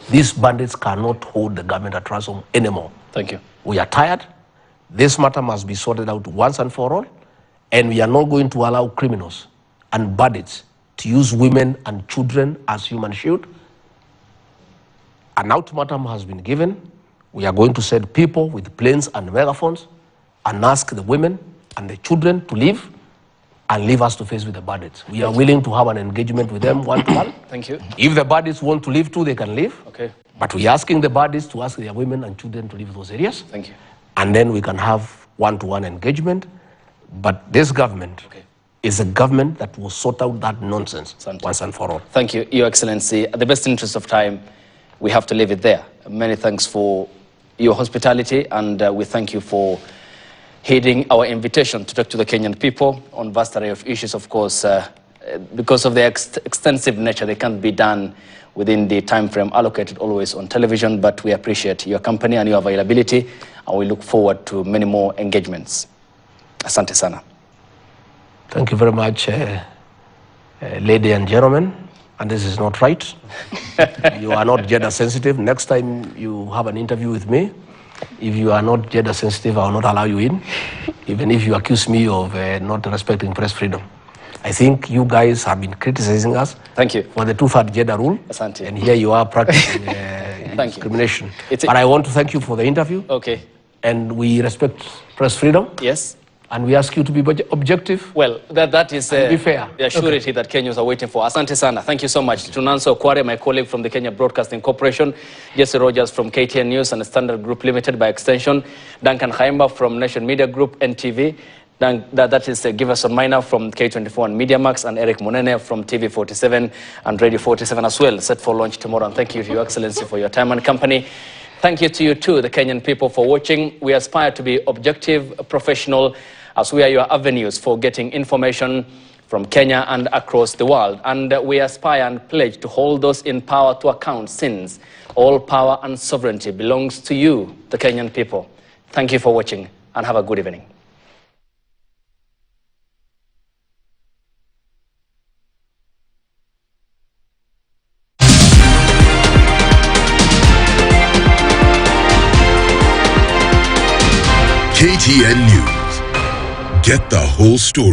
These bandits cannot hold the government at ransom anymore. Thank you. We are tired. This matter must be sorted out once and for all, and we are not going to allow criminals and bandits to use women and children as human shield. An ultimatum has been given. We are going to send people with planes and megaphones and ask the women and the children to leave and leave us to face with the bandits. We are willing to have an engagement with them one-to-one. Thank you. If the bandits want to leave too, they can leave. Okay. But we're asking the bodies to ask their women and children to leave those areas. Thank you. And then we can have one-to-one engagement. But this government is a government that will sort out that nonsense once and for all. Thank you, Your Excellency. At the best interest of time, we have to leave it there. Many thanks for your hospitality, and we thank you for heeding our invitation to talk to the Kenyan people on vast array of issues. Of course, because of their extensive nature, they can't be done within the time frame allocated always on television, but we appreciate your company and your availability, and we look forward to many more engagements. Asante sana. Thank you very much, ladies and gentlemen. And this is not right. You are not gender sensitive. Next time you have an interview with me, if you are not gender sensitive, I will not allow you in, even if you accuse me of not respecting press freedom. I think you guys have been criticizing us. Thank you. For the two-third gender rule. Asante. And here you are practicing discrimination. But I want to thank you for the interview. Okay. And we respect press freedom. Yes. And we ask you to be objective. Well, that is be fair. The surety that Kenyans are waiting for. Asante sana. Thank you so much. Tunanso Kware, my colleague from the Kenya Broadcasting Corporation, Jesse Rogers from KTN News and Standard Group Limited by extension, Duncan Haimba from Nation Media Group, NTV, that is Giverson Minor from K24 and MediaMax, and Eric Monene from TV47 and Radio 47 as well, set for launch tomorrow. And thank you to Your Excellency for your time and company. Thank you to you too, the Kenyan people, for watching. We aspire to be objective, professional, as we are your avenues for getting information from Kenya and across the world. And we aspire and pledge to hold those in power to account, since all power and sovereignty belongs to you, the Kenyan people. Thank you for watching, and have a good evening. KTN News. Get the whole story.